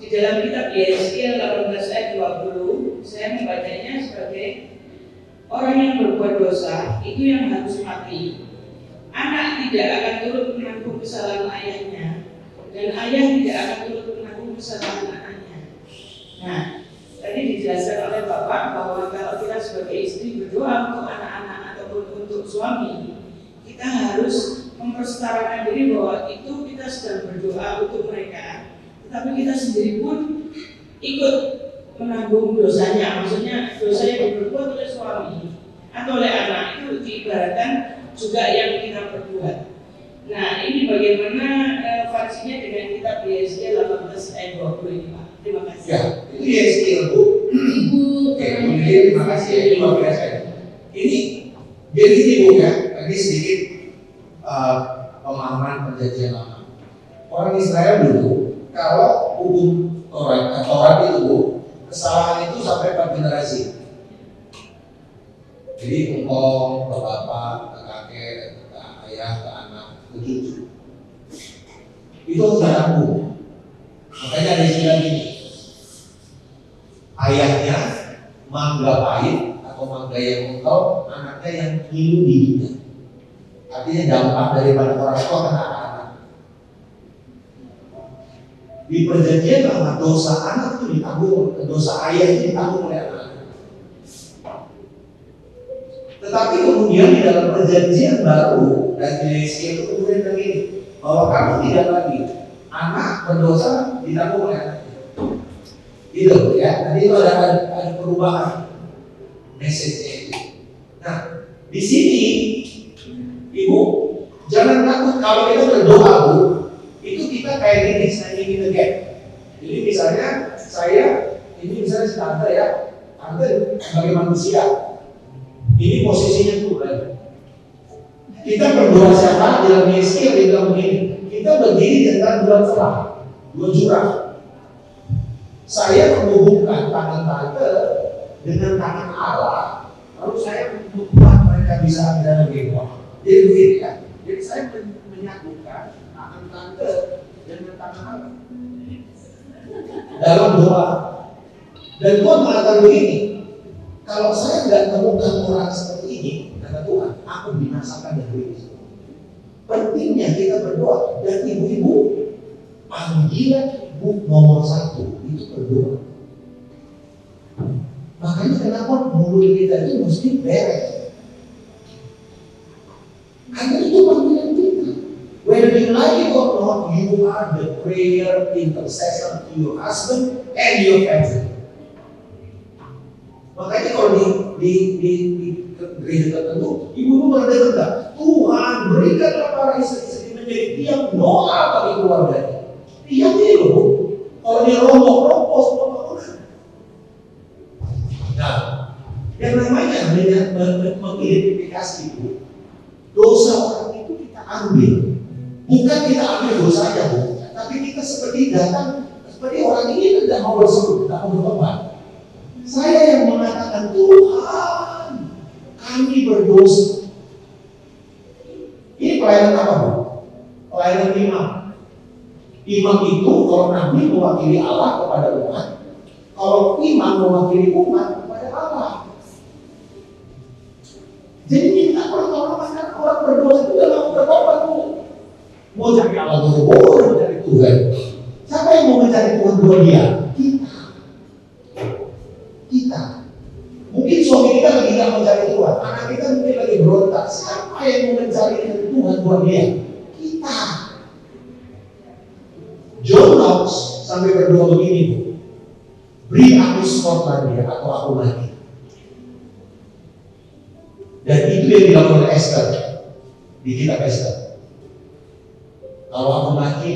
Di dalam kitab Yeskiel 18 ayat 20, saya membacanya sebagai orang yang berbuat dosa itu yang harus mati. Anak tidak akan turut menanggung kesalahan ayahnya, dan ayah tidak akan turut menanggung kesalahan anaknya. Nah, tadi dijelaskan oleh Bapak bahwa kalau kita sebagai istri berdoa untuk anak-anak ataupun untuk suami, kita harus mempersetarakan diri bahwa itu kita sedang berdoa untuk mereka, tetapi kita sendiri pun ikut menanggung dosanya. Maksudnya dosa yang diperbuat oleh suami atau oleh anak itu diibaratkan juga yang kita perbuat. Nah, ini bagaimana versinya dengan kitab Yeskiel 18 ayat 20 ini Pak? Terima kasih. Ya, itu Yeskiel Bu. Ibu. Oke, terima kasih. Ini luar biasa. Ini jadi ini Bu ya. Ini sedikit pemahaman perjanjian lama. Orang Israel dulu kalau hukum Taurat itu Bu, kesalahan itu sampai 4 generasi. Jadi engkong ke bapak, ke kakek, ke ayah, ke anak, ke cucu. Itu harus ditanggung. Makanya ada istilah gini. Ayahnya mangga pahit atau mangga yang engkau, anaknya yang ngilu giginya. Artinya dampak daripada orang tua ke anak-anak. Di perjanjian lama dosa anak itu ditanggung, dosa ayah itu ditanggung oleh anak. Tetapi kemudian di dalam perjanjian baru dan Yeskiel itu kemudian begini, bahwa kamu tidak lagi anak berdosa ditanggung oleh anaknya. Gitu ya. Nanti itu ada perubahan message-nya itu. Nah, di sini Ibu jangan takut kalau kita berdoa Bu. Itu kita kayak gini, standing in the gap. Jadi misalnya ini misalnya si tante ya, tante sebagai manusia. Ini posisinya tuh kan. Kita berdoa siapa dalam Yeskiel dia bilang begini. Kita berdiri di antara dua celah, dua jurang. Saya menghubungkan tangan tante dengan tangan Allah. Lalu saya membuat mereka bisa ada lebih kuat. Jadi begini ya. Jadi saya menyatukan tangan tante dengan tangan Allah dalam doa. Dan Tuhan mengatakan begini. Kalau saya tidak temukan orang seperti ini, kata Tuhan, aku binasakan dari ini. Pentingnya kita berdoa. Dan ibu-ibu, panggilan ibu nomor 1 itu berdoa. Makanya kenapa mulut kita itu mesti beres. Karena itu you like it or not, you are the prayer intercessor to your husband and your family. Makanya kalau di gereja tertentu, ibu-ibu pernah dengar nggak? Tuhan berikanlah para istri-istri menjadi tiang doa bagi keluarganya. Tiang ini loh, kalau dia rombok semua bangunan. Nah, yang namanya mengidentifikasi itu, dosa orang itu kita ambil. Bukan kita ambil dosanya, Bu, tapi kita seperti datang, seperti orang ini tidak mau bersekutu, tidak mau bertobat. Saya yang mengatakan, Tuhan, kami berdosa. Ini pelayanan apa, Bu? Pelayanan imam. Imam itu kalau nabi mewakili Allah kepada umat, kalau imam mewakili umat kepada Allah. Jadi kita orang berdosa itu tidak mau bertobat, Bu. Mau cari Allah dulu, mau cari Tuhan. Siapa yang mau mencari Tuhan dua dia? Kita. Mungkin suami kita lagi nggak mencari Tuhan, anak kita mungkin lagi berontak. Siapa yang mau mencari Tuhan buat dia? Kita. John Knox sampai berdoa begini, Bu. Beri aku Skotlandia atau aku mati. Dan itu yang dilakukan oleh Esther di kitab Esther. Kalau aku mati,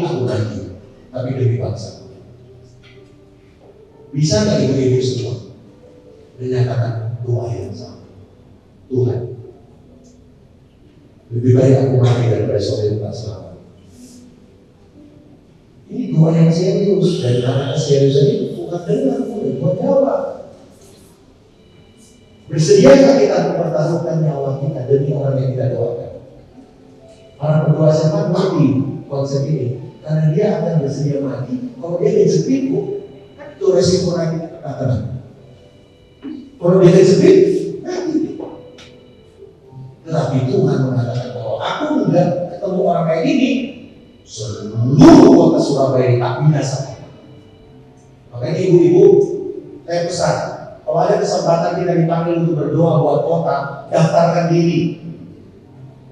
tapi demi bangsa. Bisa nggak ibu-ibu semua menyatakan doa yang sama? Tuhan, lebih baik aku mati daripada suami tak selamat. Ini doa yang serius, dan karena serius ini bukan dengar, bukan jawab. Bersediakah kita mempertaruhkan nyawa kita demi orang yang kita doakan? Para berdoa siapa mati konsep ini, karena dia akan bersedia mati. Kalau dia dijepit, kan itu resiko lagi katakan. Kalau dia dijepit, mati. Tetapi Tuhan mengatakan bahwa aku enggak ketemu orang kayak gini, seluruh kota Surabaya tak binasa. Makanya ibu-ibu, saya pesan, kalau ada kesempatan kita dipanggil untuk berdoa buat kota, daftarkan diri.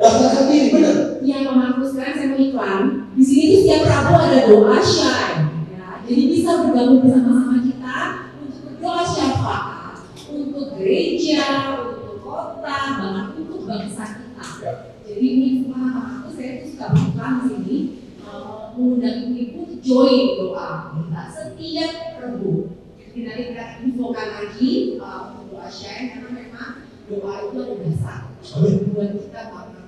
Daftarkan diri, benar. Yang Mama sekarang saya mau iklan. Di sini tuh setiap Rabu ada doa shine. Ya, jadi bisa bergabung bersama-sama kita untuk berdoa syafaat untuk gereja, untuk kota, bahkan untuk bangsa kita. Ya. Jadi ini aku saya tuh suka iklan di sini, mengundang ibu-ibu join doa kita setiap Rabu. Jadi nanti kita infokan lagi untuk doa shine karena memang doa itu adalah dasar buat kita bangun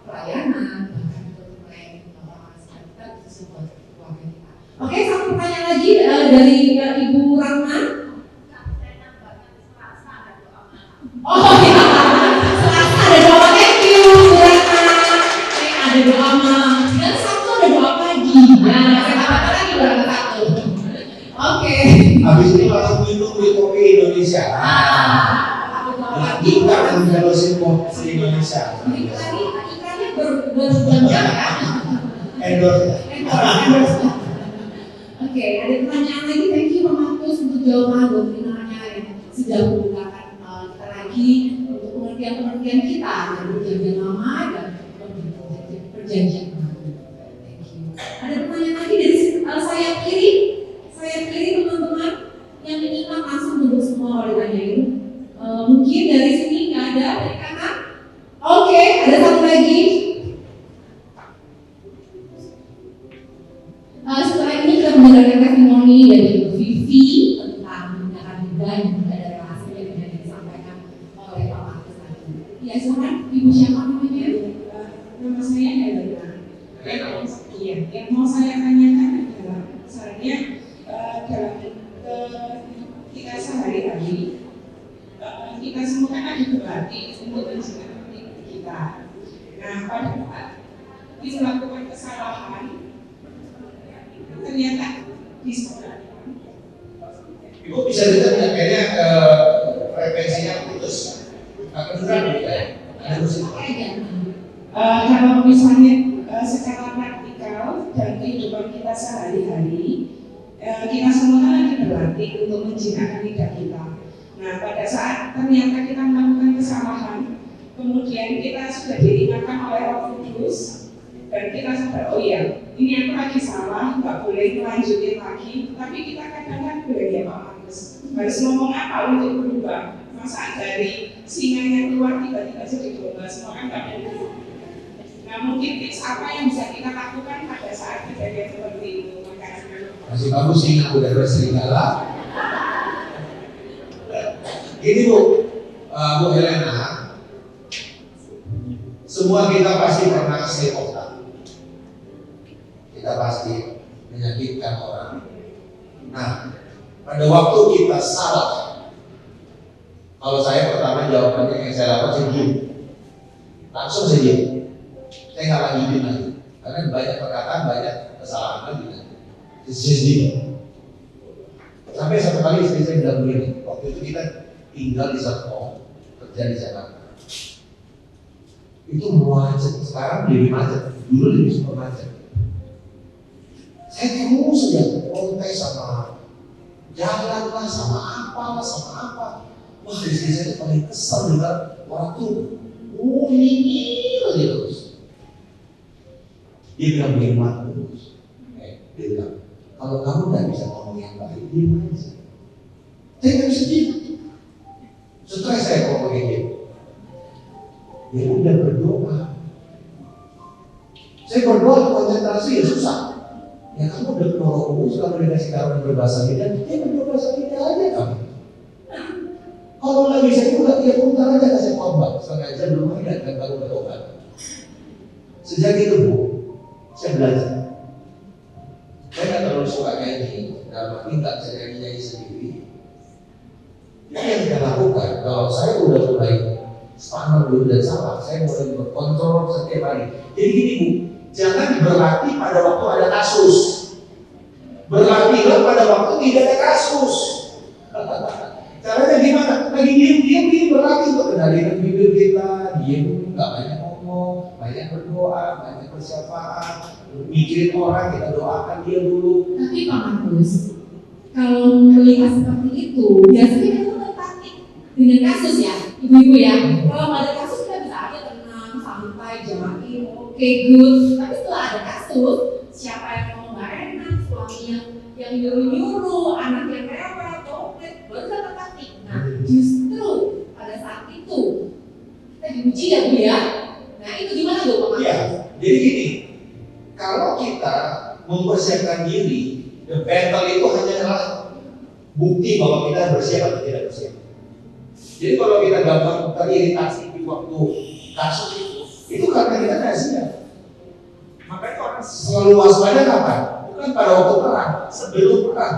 pelayanan, bahkan untuk melayani orang kita bisa support keluarga kita. Oke, satu pertanyaan lagi dari Ibu Ratna. Oh iya, Selasa ada doa, thank you Ibu Ratna. Ada doa malam, dan Sabtu ada doa pagi. Nah, saya katakan lagi berapa satu. Oke. Habis ini langsung minum di kopi Indonesia. Kita akan menjelasin kopi Indonesia. Ikannya berbulan-bulan ya. Endorse. Oke, ada pertanyaan lagi. Thank you Pak Markus untuk jawaban doktrinanya yang sudah membukakan kita lagi untuk pengertian-pengertian kita dari perjanjian lama dan perjanjian baru. Thank you. Ada pertanyaan lagi dari sayap kiri. Sayap kiri teman-teman yang menyimak langsung duduk semua oleh tanyain. Mungkin dari sini nggak ada, dari kanan. Oke, ada satu lagi. Setelah ini kita mendengarkan testimoni dari Ibu Vivi tentang tindakan juga yang juga ada relasinya dengan yang disampaikan oleh Pak Markus tadi. Ya, silakan Ibu siapa namanya? Nama saya Helena. Iya, yang mau saya tanyakan adalah misalnya dalam kita sehari-hari kita semua kan ada berlatih untuk mencintai kita. Nah, pada saat kita melakukan kesalahan, ternyata disalah. Ibu bisa lihat nggak kayaknya frekuensinya putus. Akan berani ya? Ada musik. Kalau misalnya secara praktikal dan kehidupan kita sehari-hari, kita semua kan lagi berlatih untuk menjinakkan lidah kita. Nah, pada saat ternyata kita melakukan kesalahan, kemudian kita sudah diingatkan oleh Roh Kudus, dan kita sadar, oh iya, ini aku lagi salah, nggak boleh lanjutin lagi. Tapi kita kadang-kadang ya Pak Markus, harus ngomong apa untuk berubah? Masa dari singa yang keluar tiba-tiba jadi domba, semua kan nggak mungkin. Nah mungkin tips apa yang bisa kita lakukan pada saat kejadian seperti itu? Masih bagus singa udah berserigala. Ini Bu Helena, semua kita pasti pernah slip of tongue. Kita pasti menyakitkan orang. Nah, pada waktu kita salah, kalau saya pertama jawabannya yang saya lakukan, saya diam. Langsung saya diam. Saya nggak lanjutin lagi, karena banyak perkataan, banyak kesalahan lagi. Saya diam. Sampai satu kali istri saya bilang begini, waktu itu kita tinggal di Serpong, kerja di Jakarta. Itu macet, sekarang lebih macet, dulu lebih super macet. Saya terus saja kontak sama jalan lah, sama apa. Wah, istri saya itu paling kesal dengan orang tuh, nyinyir aja terus. Dia bilang begini, Markus, dia bilang, kalau kamu nggak bisa ngomong yang baik, diam aja. Saya nggak bisa diam. Setelah saya ngomong begini, ya udah berdoa. Saya berdoa konsentrasi ya susah. Ya kamu udah ngomong, kalau dikasih karunia berbahasa lidah, ya berbahasa lidah aja kamu. Kalau nggak bisa juga, ya putar aja kasih khotbah. Setengah jam belum ada dan baru berobat. Sejak itu Bu, saya belajar. Saya nggak terlalu suka nyanyi, dalam arti nggak saya nyanyi sendiri. Ini yang saya lakukan. Kalau saya udah mulai sepanjang dulu dan salah, saya mulai berkontrol setiap hari. Jadi gini Bu, jangan berlatih pada waktu ada kasus. Berlatihlah pada waktu tidak ada kasus. Caranya gimana? Lagi diam berlatih untuk kendalikan bibir kita, diam, nggak banyak ngomong, banyak berdoa, banyak persiapan, mikirin orang, kita doakan dia dulu. Tapi Pak Markus, kalau melihat seperti itu, biasanya kita tertarik dengan kasus ya, ibu-ibu ya. Kalau nggak ada kasus kita bisa aja tenang, santai, jamain, oke, good. Tapi setelah ada kasus, siapa yang ngomong nggak enak, suami yang nyuruh-nyuruh, anak yang rewel, komplit, baru kita tertarik. Nah, justru pada saat itu kita diuji ya Bu ya. Nah itu gimana tuh Pak Markus? Iya, jadi gini, kalau kita mempersiapkan diri, the battle itu hanyalah bukti bahwa kita bersiap atau tidak bersiap. Jadi kalau kita gampang teriritasi di waktu kasus itu karena kita tidak siap. Makanya orang selalu waspada kapan? Bukan pada waktu perang, sebelum perang.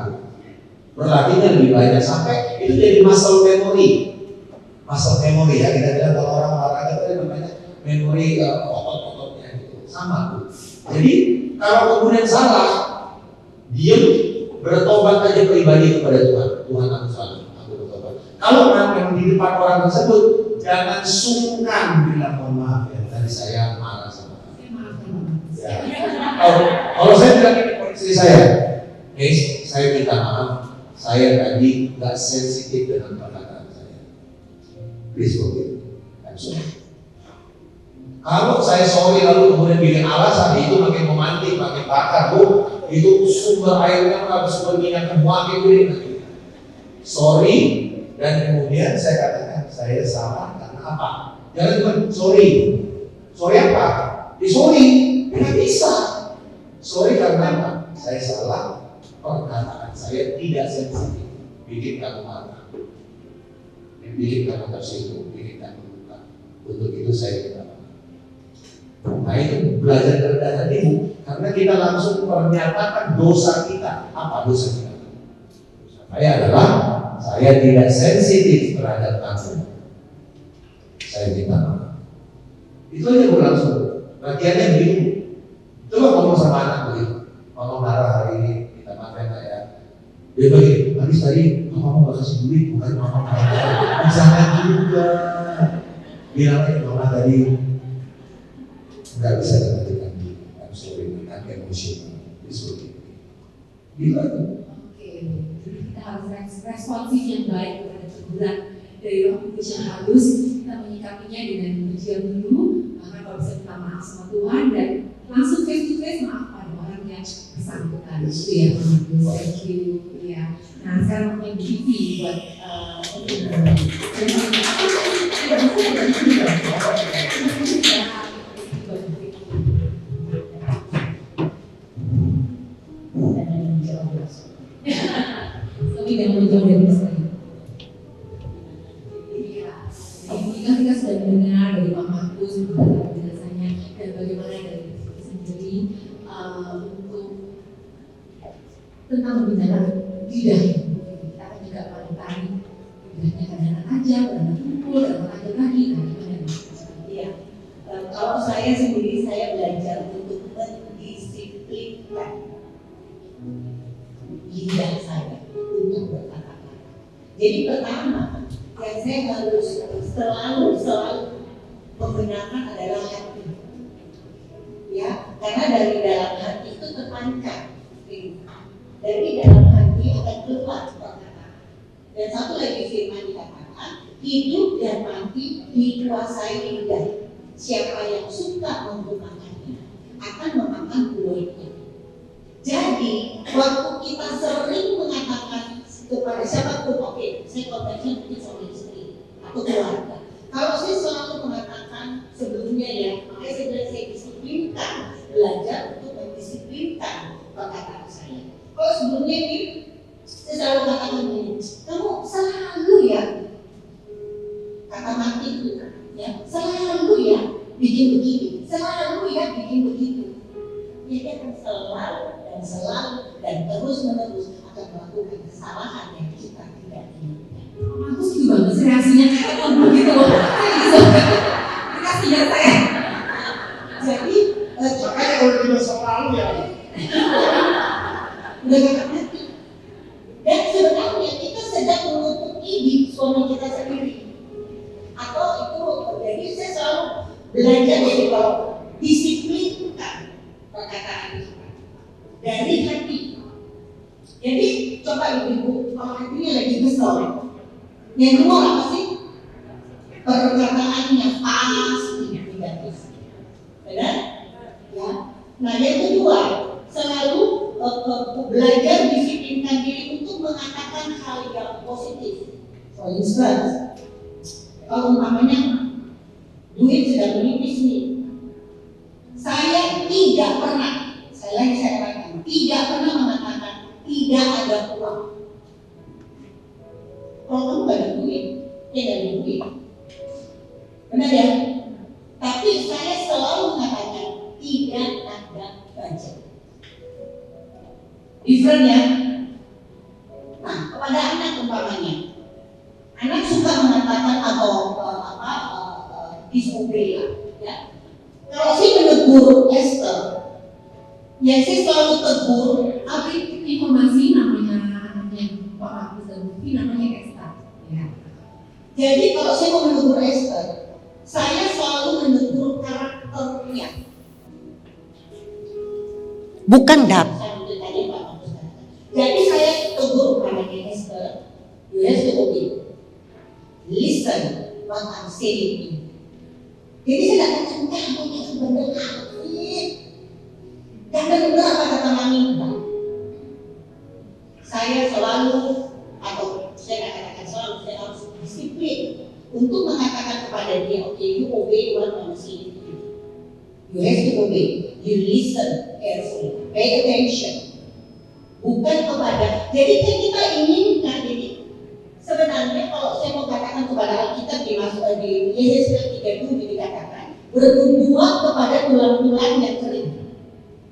Berlatihnya lebih banyak sampai itu jadi muscle memory. Muscle memory ya, kita bilang kalau orang olahraga itu namanya memori otot-ototnya gitu. Sama tuh. Jadi kalau kemudian salah, diam, bertobat aja pribadi kepada Tuhan. Tuhan aku salah, aku bertobat. Kalau memang di depan orang tersebut, jangan sungkan bilang mohon maaf ya, tadi saya marah sama kamu. Ya. Kalau saya bilang ini istri saya, saya minta maaf, saya tadi nggak sensitif dengan perkataan saya. Please forgive, I'm sorry. Kalau saya sorry lalu kemudian bikin alasan, itu makin memantik, makin bakar Bu. Itu sumber airnya sumber minyak makin gede. Sorry dan kemudian saya katakan saya salah karena apa? Jangan cuma sorry. Sorry apa? Sorry, nggak bisa. Sorry karena apa? Saya salah, perkataan saya tidak sensitif, bikin kamu marah, bikin kamu tersinggung, bikin kamu luka. Untuk itu saya minta maaf. Nah itu belajar kerendahan hati Bu, karena kita langsung menyatakan dosa kita. Apa dosa kita? Saya adalah saya tidak sensitif terhadap kamu. Saya minta maaf. Itu aja berlangsung. Latihannya begitu. Coba ngomong sama anak begitu. Mama marah hari ini, minta maaf ya Nak ya. Dia begini, habis tadi mama nggak kasih duit, bukan mama marah. Jangan juga. Bilang aja mama tadi nggak bisa dikatakan di I'm sorry, I'm emotional. Disuruh gila tuh. Oke, jadi kita harus responsif yang baik kepada teguran dari Roh Kudus yang halus. Kita menyikapinya dengan pujian dulu, karena kalau bisa minta maaf sama Tuhan dan langsung face to face maaf pada orang yang bersangkutan gitu ya, thank you ya. Nah sekarang main TV buat tapi jangan menjauh dari saya. Kita sudah mendengar dari Pak Markus bagaimana penjelasannya dan bagaimana dari diri sendiri untuk tentang berbicara lidah. Kita akan juga mempelajari lidahnya kadang tajam, kadang tumpul, kadang tajam lagi. Iya. Kalau saya sendiri saya belajar untuk mendisiplinkan lidah saya untuk berkata-kata. Jadi pertama yang saya harus selalu membenarkan adalah hati. Ya, karena dari dalam hati itu terpancar. Dari dalam hati akan keluar perkataan. Dan satu lagi firman dikatakan, hidup dan mati dikuasai lidah. Siapa yang suka menggunakannya akan memakan buahnya. Jadi, waktu kita sering mengatakan kepada siapapun, oke, saya konteksnya mungkin sama istri atau keluarga. Kalau saya selalu mengatakan sebelumnya ya, makanya saya bilang saya disiplinkan, belajar untuk mendisiplinkan perkataan saya. Kalau sebelumnya ini, saya selalu katakan begini, kamu selalu ya, kata mati itu, ya, selalu ya bikin begini, selalu ya bikin begitu. Dia akan selalu dan terus-menerus akan melakukan kesalahan yang kita tidak inginkan. Aku setuju banget sih reaksinya kayak begitu loh. Dikasih saya. Jadi, makanya kalau kita selalu ya. udah gak mati. Dan sebenarnya kita sedang menutupi di suami kita sendiri. Atau itu, jadi saya selalu belajar dari bawah. Disiplinkan perkataan kita dari hati. Jadi coba ibu, kalau hatinya lagi kesel, yang keluar apa sih? Perkataannya pasti negatif, benar? Ya. Nah yang kedua, selalu belajar disiplinkan diri untuk mengatakan hal yang positif. For instance, kalau umpamanya duit sedang menipis nih, saya tidak pernah, saya katakan, tidak pernah mengatakan tidak ada uang. Kalau kamu gak ada duit, ya gak ada duit. Benar ya? Tapi saya selalu mengatakan tidak ada budget. Different ya? Nah, kepada anak umpamanya, anak suka mengatakan atau disobey ya. Kalau saya menegur Esther, ya saya selalu tegur. Apa informasi namanya yang Pak Markus dan Bukti namanya Esther. Ya. Jadi kalau saya mau menegur Esther, saya selalu menegur karakternya, bukan data. Jadi saya tegur kepada Esther, you have to obey. Listen what I'm saying. Jadi saya tidak katakan kamu benar hati. Jangan benar apa kata mami. Saya selalu atau saya katakan selalu saya harus disiplin untuk mengatakan kepada dia, okay, you obey what I'm saying. You have to obey. You listen carefully. Pay attention. Bukan kepada. Jadi kita inginkan jadi sebenarnya kalau saya mau katakan kepada Alkitab di Yesaya 37 dikatakan berbuat kepada tulang-tulang yang kering.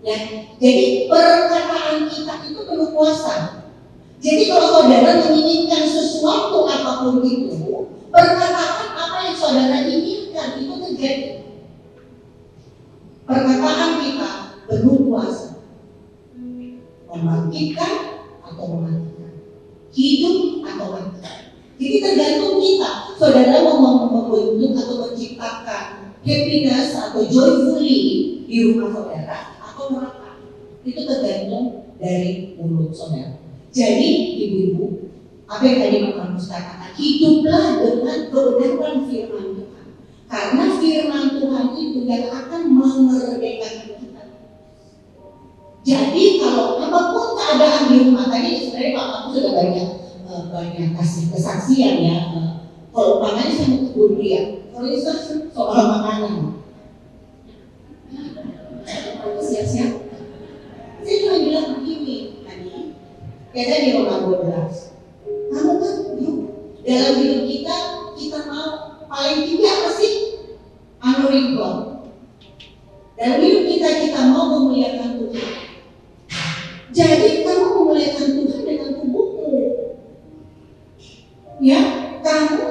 Ya, jadi perkataan kita itu penuh kuasa. Jadi kalau saudara menginginkan sesuatu apapun itu, perkataan apa yang saudara inginkan itu terjadi. Perkataan kita penuh kuasa, membangkitkan atau mematikan, hidup atau mati. Jadi tergantung kita, saudara mau membentuk atau menciptakan happiness atau joyfully di rumah saudara atau neraka. Itu tergantung dari mulut saudara. Jadi ibu-ibu, apa yang tadi Pak Markus katakan, hiduplah dengan kebenaran firman Tuhan. Karena firman Tuhan itu yang akan memerdekakan kita. Jadi kalau apapun keadaan di rumah tadi sebenarnya Pak Markus sudah banyak kasih kesaksian ya. Kalau umpamanya saya mau kebun dia, kalau itu soal makanan. Aku siap-siap. Saya cuma bilang begini tadi, kita di Roma 12. Kamu kan dalam hidup kita mau paling tinggi apa sih? Honoring God. Dalam hidup kita mau memuliakan Tuhan. Jadi kamu memuliakan Tuhan dengan tubuhmu. Ya, kamu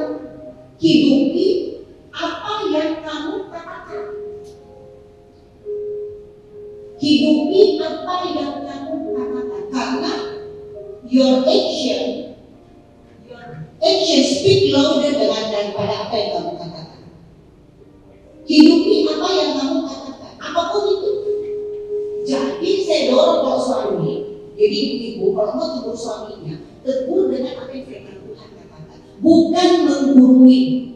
hidupi apa yang kamu katakan. Hidupi apa yang kamu katakan. Karena your action speak louder daripada apa yang kamu katakan. Hidupi apa yang kamu katakan, apapun itu. Jadi saya dorong kalau suami, jadi ibu kalau mau tegur suaminya, tegur dengan apa yang firman Tuhan katakan, bukan menggurui.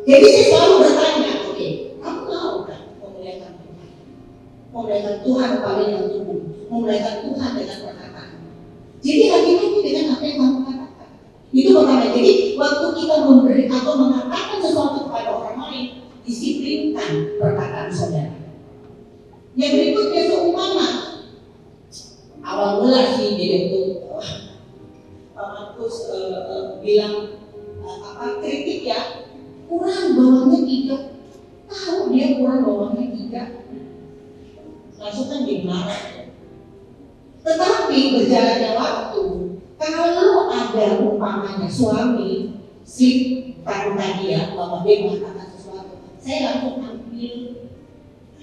Jadi saya selalu bertanya, oke, kamu mau kan memuliakan Tuhan? Memuliakan Tuhan pada yang tubuh, memuliakan Tuhan dengan perkataan. Jadi hati-hati dengan apa yang kamu katakan. Itu pertama. Jadi waktu kita memberi atau mengatakan sesuatu kepada orang lain, disiplinkan perkataan saudara. Yang berikutnya seumpama awal mula sih direktur Pak Markus bilang kritik ya, kurang bawahnya 3. Tahu dia kurang bawahnya 3. Langsung kan dia marah. Tetapi berjalannya waktu, kalau ada umpamanya suami slip tadi ya, bahwa dia mengatakan sesuatu, saya langsung ambil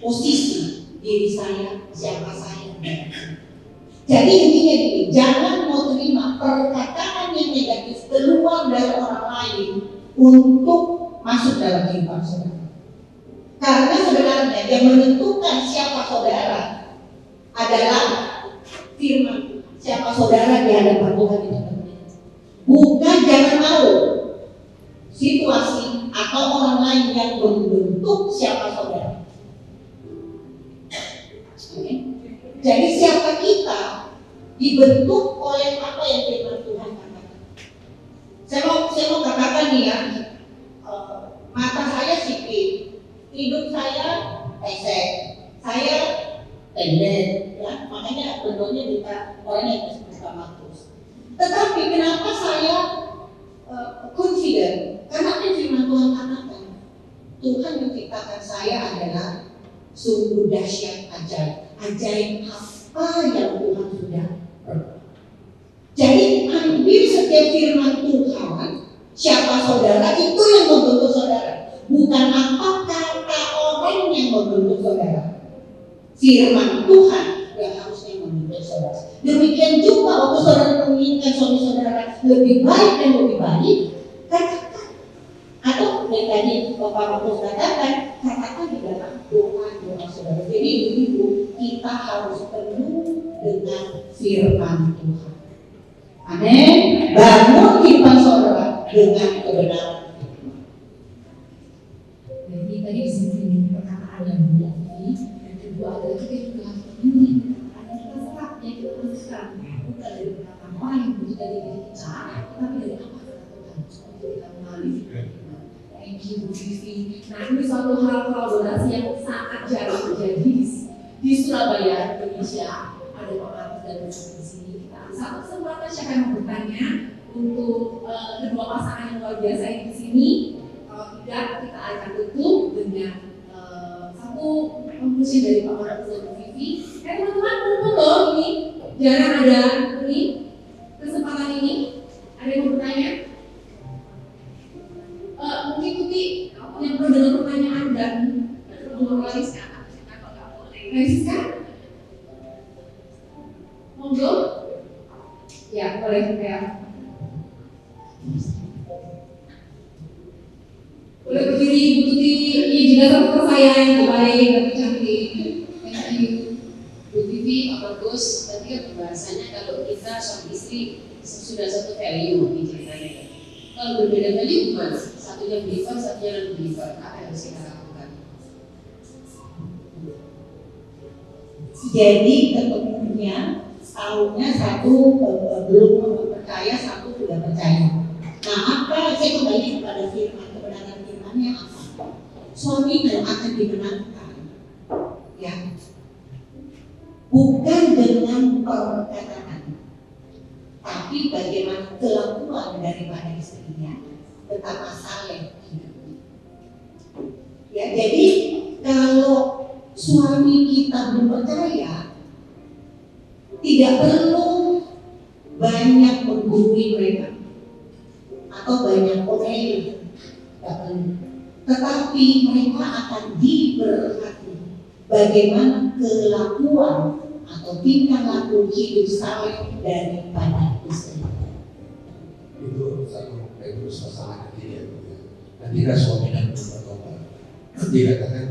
posisi diri saya, siapa saya. Jadi intinya gini, jangan mau terima perkataan yang negatif keluar dari orang lain untuk masuk dalam kehidupan saudara. Karena sebenarnya yang menentukan siapa saudara adalah firman. Siapa saudara di hadapan Tuhan itu penting. Bukan jangan mau situasi atau orang lain yang membentuk siapa saudara. Jadi siapa kita dibentuk oleh apa yang firman Tuhan katakan. Saya mau katakan nih ya, mata saya sipit, hidup saya pesek, saya pendek, ya makanya bentuknya kita orang yang suka matus. Tetapi kenapa saya confident? Karena apa yang firman Tuhan katakan, Tuhan menciptakan saya adalah sungguh dahsyat ajaib apa yang Tuhan sudah perbuat. Jadi ambil setiap firman Tuhan, siapa saudara itu yang membentuk saudara, bukan apa kata orang yang membentuk saudara. Firman Tuhan yang harusnya membentuk saudara. Demikian juga waktu saudara menginginkan suami saudara lebih baik dan lebih baik, katakan. Atau yang tadi Bapak Markus katakan di dalam doa saudara. Jadi ibu kita harus penuh dengan firman Tuhan. Amin. Bangun kehidupan saudara dengan kebenaran. Jadi tadi disini perkataan yang mulia ini, yang kedua adalah kita juga harus memilih perkataan yang kita serap, yang kita masukkan, bukan dari perkataan orang yang butuh dari diri kita, tapi dari apa kata Tuhan untuk kita mengalami firman. Thank you Bu Vivi. Nah ini suatu hal kolaborasi yang sangat jarang terjadi di Surabaya, Indonesia. Ada Pak Markus dan Bu Vivi di sini. Kita satu kesempatan siapa yang mau bertanya untuk kedua pasangan yang luar biasa ini di sini. Kalau tidak kita akan tutup dengan satu konklusi dari Pak Markus dan Bu Vivi. Teman-teman kumpul loh ini. Jarang ada ini kesempatan ini. Ada yang mau bertanya? Mungkin Tuti yang perlu dengan pertanyaan dan Rizka, Rizka, monggo, ya boleh ya, boleh berdiri Bu Tuti, ini juga sama saya yang terbaik dan cantik. Thank you Bu Vivi, Pak Markus. Tadi kan pembahasannya kalau kita suami istri sudah satu value di ceritanya. Kalau berbeda value gimana? Satunya believer, satunya non-believer. Apa yang harus kita lakukan? Jadi ketemunya setahunnya satu belum percaya, satu sudah percaya. Nah, apa saya kembali kepada firman, kebenaran firmannya apa? Suamimu akan dimenangkan, ya, bukan dengan perkataan, tapi bagaimana kelakuan daripada istrinya, betapa saleh hidupnya. Ya, jadi kalau suami kita belum percaya, tidak perlu banyak menggurui mereka atau banyak komedi, tetapi mereka akan diperhati bagaimana kelakuan atau tingkah laku hidup saleh daripada istri. Itu satu Petrus pasal ketiga. Ketika suami dan bertobat, dikatakan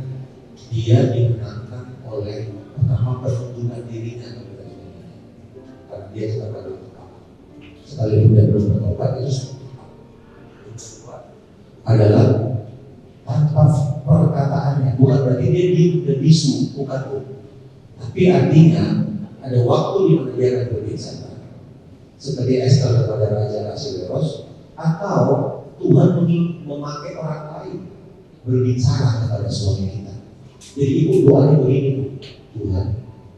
dia dimenangkan oleh pertama perlindungan dirinya kepada suaminya, karena dia sudah bertobat. Sekalipun dia belum bertobat, itu adalah tanpa perkataannya, bukan berarti dia dibisu, bukan, tapi artinya ada waktu di mana dia akan berbicara, seperti Esther kepada Raja Ahasuerus, atau Tuhan memakai orang lain berbicara kepada suami kita. Jadi ibu doanya begini, Tuhan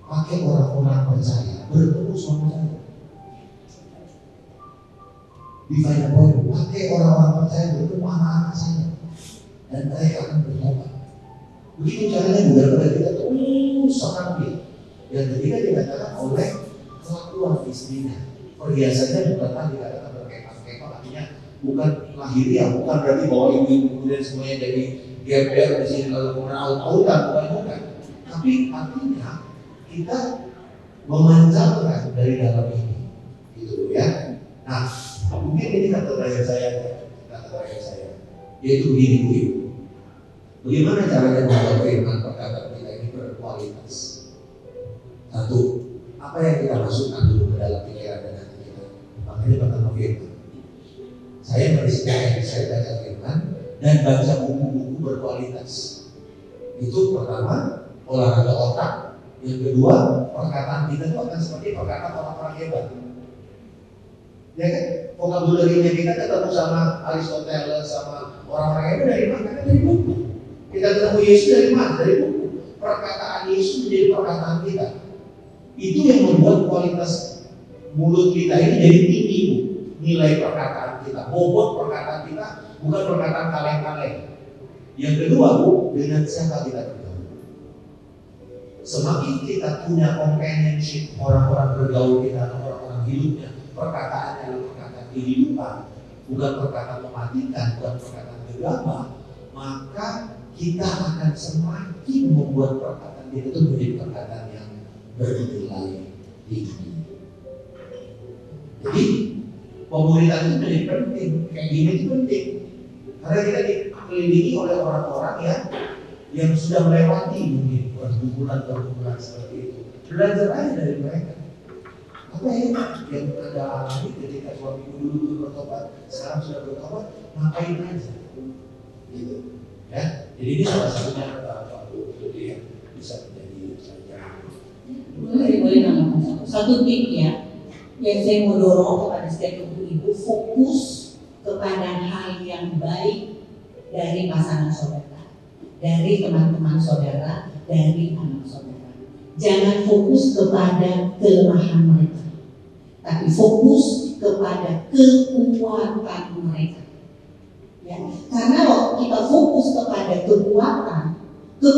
pakai orang-orang percaya bertemu suami saya. Di Final Point, pakai orang-orang percaya bertemu anak-anak saya, dan mereka akan bertobat. Begitu caranya benar-benar kita terus senang dia. Dan ketika dikatakan oleh kelakuan istrinya, perhiasannya bukanlah dikatakan berkepang-kepang, artinya bukan lahiriah, bukan berarti bahwa ibu-ibu kemudian semuanya jadi GPR di sini lalu kemudian autan, bukan. Tapi artinya kita memanjangkan dari dalam ini, gitu ya. Nah, mungkin ini kata terakhir saya, yaitu begini Bu. Bagaimana caranya membuat firman perkataan kita ini berkualitas? Satu, apa yang kita masukkan dulu ke dalam pikiran dan hati kita. Makanya pertama firman. Saya beristighfar, saya baca firman dan baca buku-buku berkualitas. Itu pertama, olahraga otak. Yang kedua, perkataan kita itu akan seperti perkataan orang-orang hebat. Ya kan? Vokabularinya kita ketemu sama Aristoteles, sama orang-orang hebat dari mana? Dari buku. Kita ketemu Yesus dari mana? Dari buku. Perkataan Yesus menjadi perkataan kita. Itu yang membuat kualitas mulut kita ini jadi tinggi, Bu. Nilai perkataan kita, bobot perkataan kita, bukan perkataan kaleng-kaleng. Yang kedua, Bu, dengan siapa kita bergaul. Semakin kita punya companionship, orang-orang bergaul kita, orang-orang hidupnya, perkataannya adalah perkataan kehidupan, bukan perkataan mematikan, bukan perkataan gegabah, maka kita akan semakin membuat perkataan kita itu menjadi perkataan yang bernilai tinggi. Jadi pemuridan itu menjadi penting, kayak gini itu penting, karena kita dikelilingi oleh orang-orang yang sudah melewati mungkin berbulan seperti itu. Belajar aja dari mereka. Apa yang Anda alami ketika suamiku dulu bertobat, sekarang sudah bertobat, ngapain aja, gitu, ya. Jadi ini salah satunya yang bisa menjadi pelajaran. Boleh nambahkan satu tip ya, yang saya mau dorong kepada setiap ibu-ibu, fokus kepada hal yang baik dari pasangan saudara, dari teman-teman saudara, dari anak saudara. Jangan fokus kepada kelemahan mereka, tapi fokus kepada kekuatan mereka. Ya, karena kalau kita fokus kepada kekuatan itu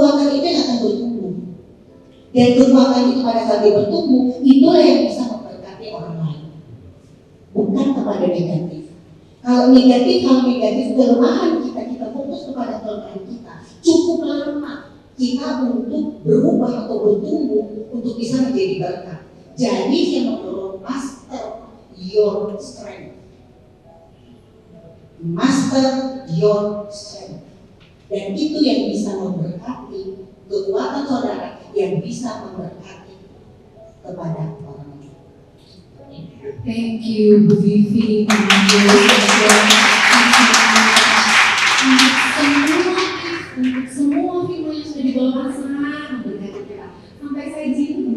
yang akan bertumbuh. Dan kekuatan itu pada saat dia bertumbuh, itulah yang bisa memberkati orang lain. Bukan kepada negatif. Kalau negatif, kelemahan kita fokus kepada kelemahan kita. Cukup lama kita untuk berubah atau bertumbuh untuk bisa menjadi berkat. Jadi saya mendorong master your strength. Master your strength. Dan itu yang bisa memberkati kekuatan saudara, yang bisa memberkati kepada orang lain. Thank you Bu Vivi. Untuk semua firman yang sudah dibawakan sangat memberkati kita. Sampai saya jin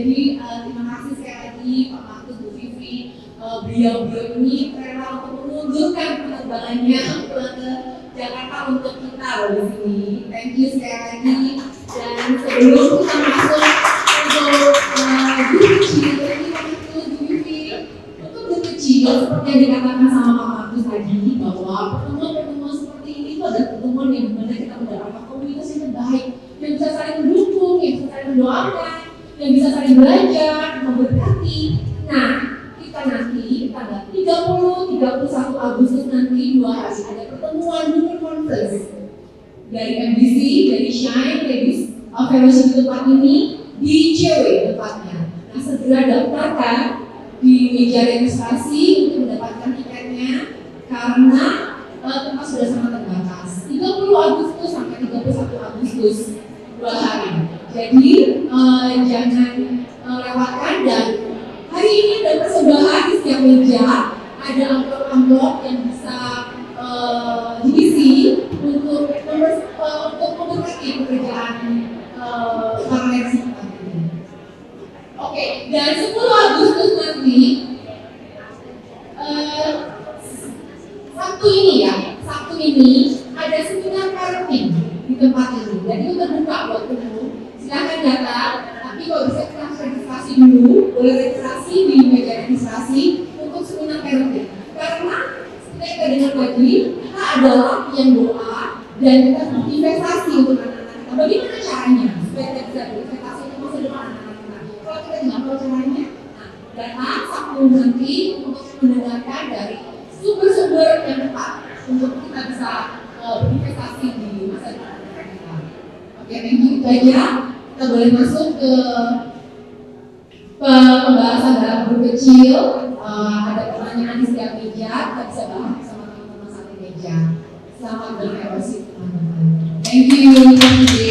Jadi terima kasih sekali lagi Pak Markus, Bu Vivi, beliau-beliau ini rela untuk mengundurkan penerbangannya pulang ke Jakarta untuk kita loh di sini. Thank you sekali lagi. Dan sebelum kita masuk untuk guru kecil, ini Pak Markus, Bu Vivi, untuk guru kecil seperti yang dikatakan sama Pak Markus tadi bahwa pertemuan-pertemuan seperti ini itu adalah pertemuan yang dimana kita mendapatkan komunitas yang terbaik, yang bisa saling mendukung, yang bisa saling mendoakan, yang bisa saling belajar, memberkati. Nah, kita nanti tanggal 30-31 Agustus nanti 2 hari ada pertemuan Google Conference dari MBC, dari Shine Ladies Fellowship di tempat ini di CW tempatnya. Nah, segera daftarkan di meja registrasi untuk mendapatkan tiketnya karena tempat sudah sangat terbatas. 30 Agustus sampai 31 Agustus 2 hari. Jadi jangan lewatkan. Dan hari ini ada persembahan di setiap meja, ada amplop-amplop yang bisa diisi untuk memberkati pekerjaan para leksi ini. Oke, dan 10 Agustus nanti Sabtu ini ada seminar parenting di tempat ini. Jadi itu terbuka buat umum. Silahkan datang, tapi kalau bisa kita registrasi dulu, boleh registrasi di meja registrasi untuk seminar parenting. Karena seperti kita dengar tadi, kita adalah yang doa dan kita investasi untuk anak-anak kita. Bagaimana caranya supaya kita bisa berinvestasi untuk masa depan anak-anak kita? Kalau kita tidak tahu caranya, datang Sabtu nanti untuk mendengarkan dari sumber-sumber yang tepat untuk kita bisa berinvestasi di masa depan kita. Oke, thank you. Itu aja. Kita boleh masuk ke pembahasan dalam grup kecil. Ada pertanyaan di setiap meja, kita bisa bahas sama teman-teman satu meja. Selamat berfellowship teman-teman. Thank you.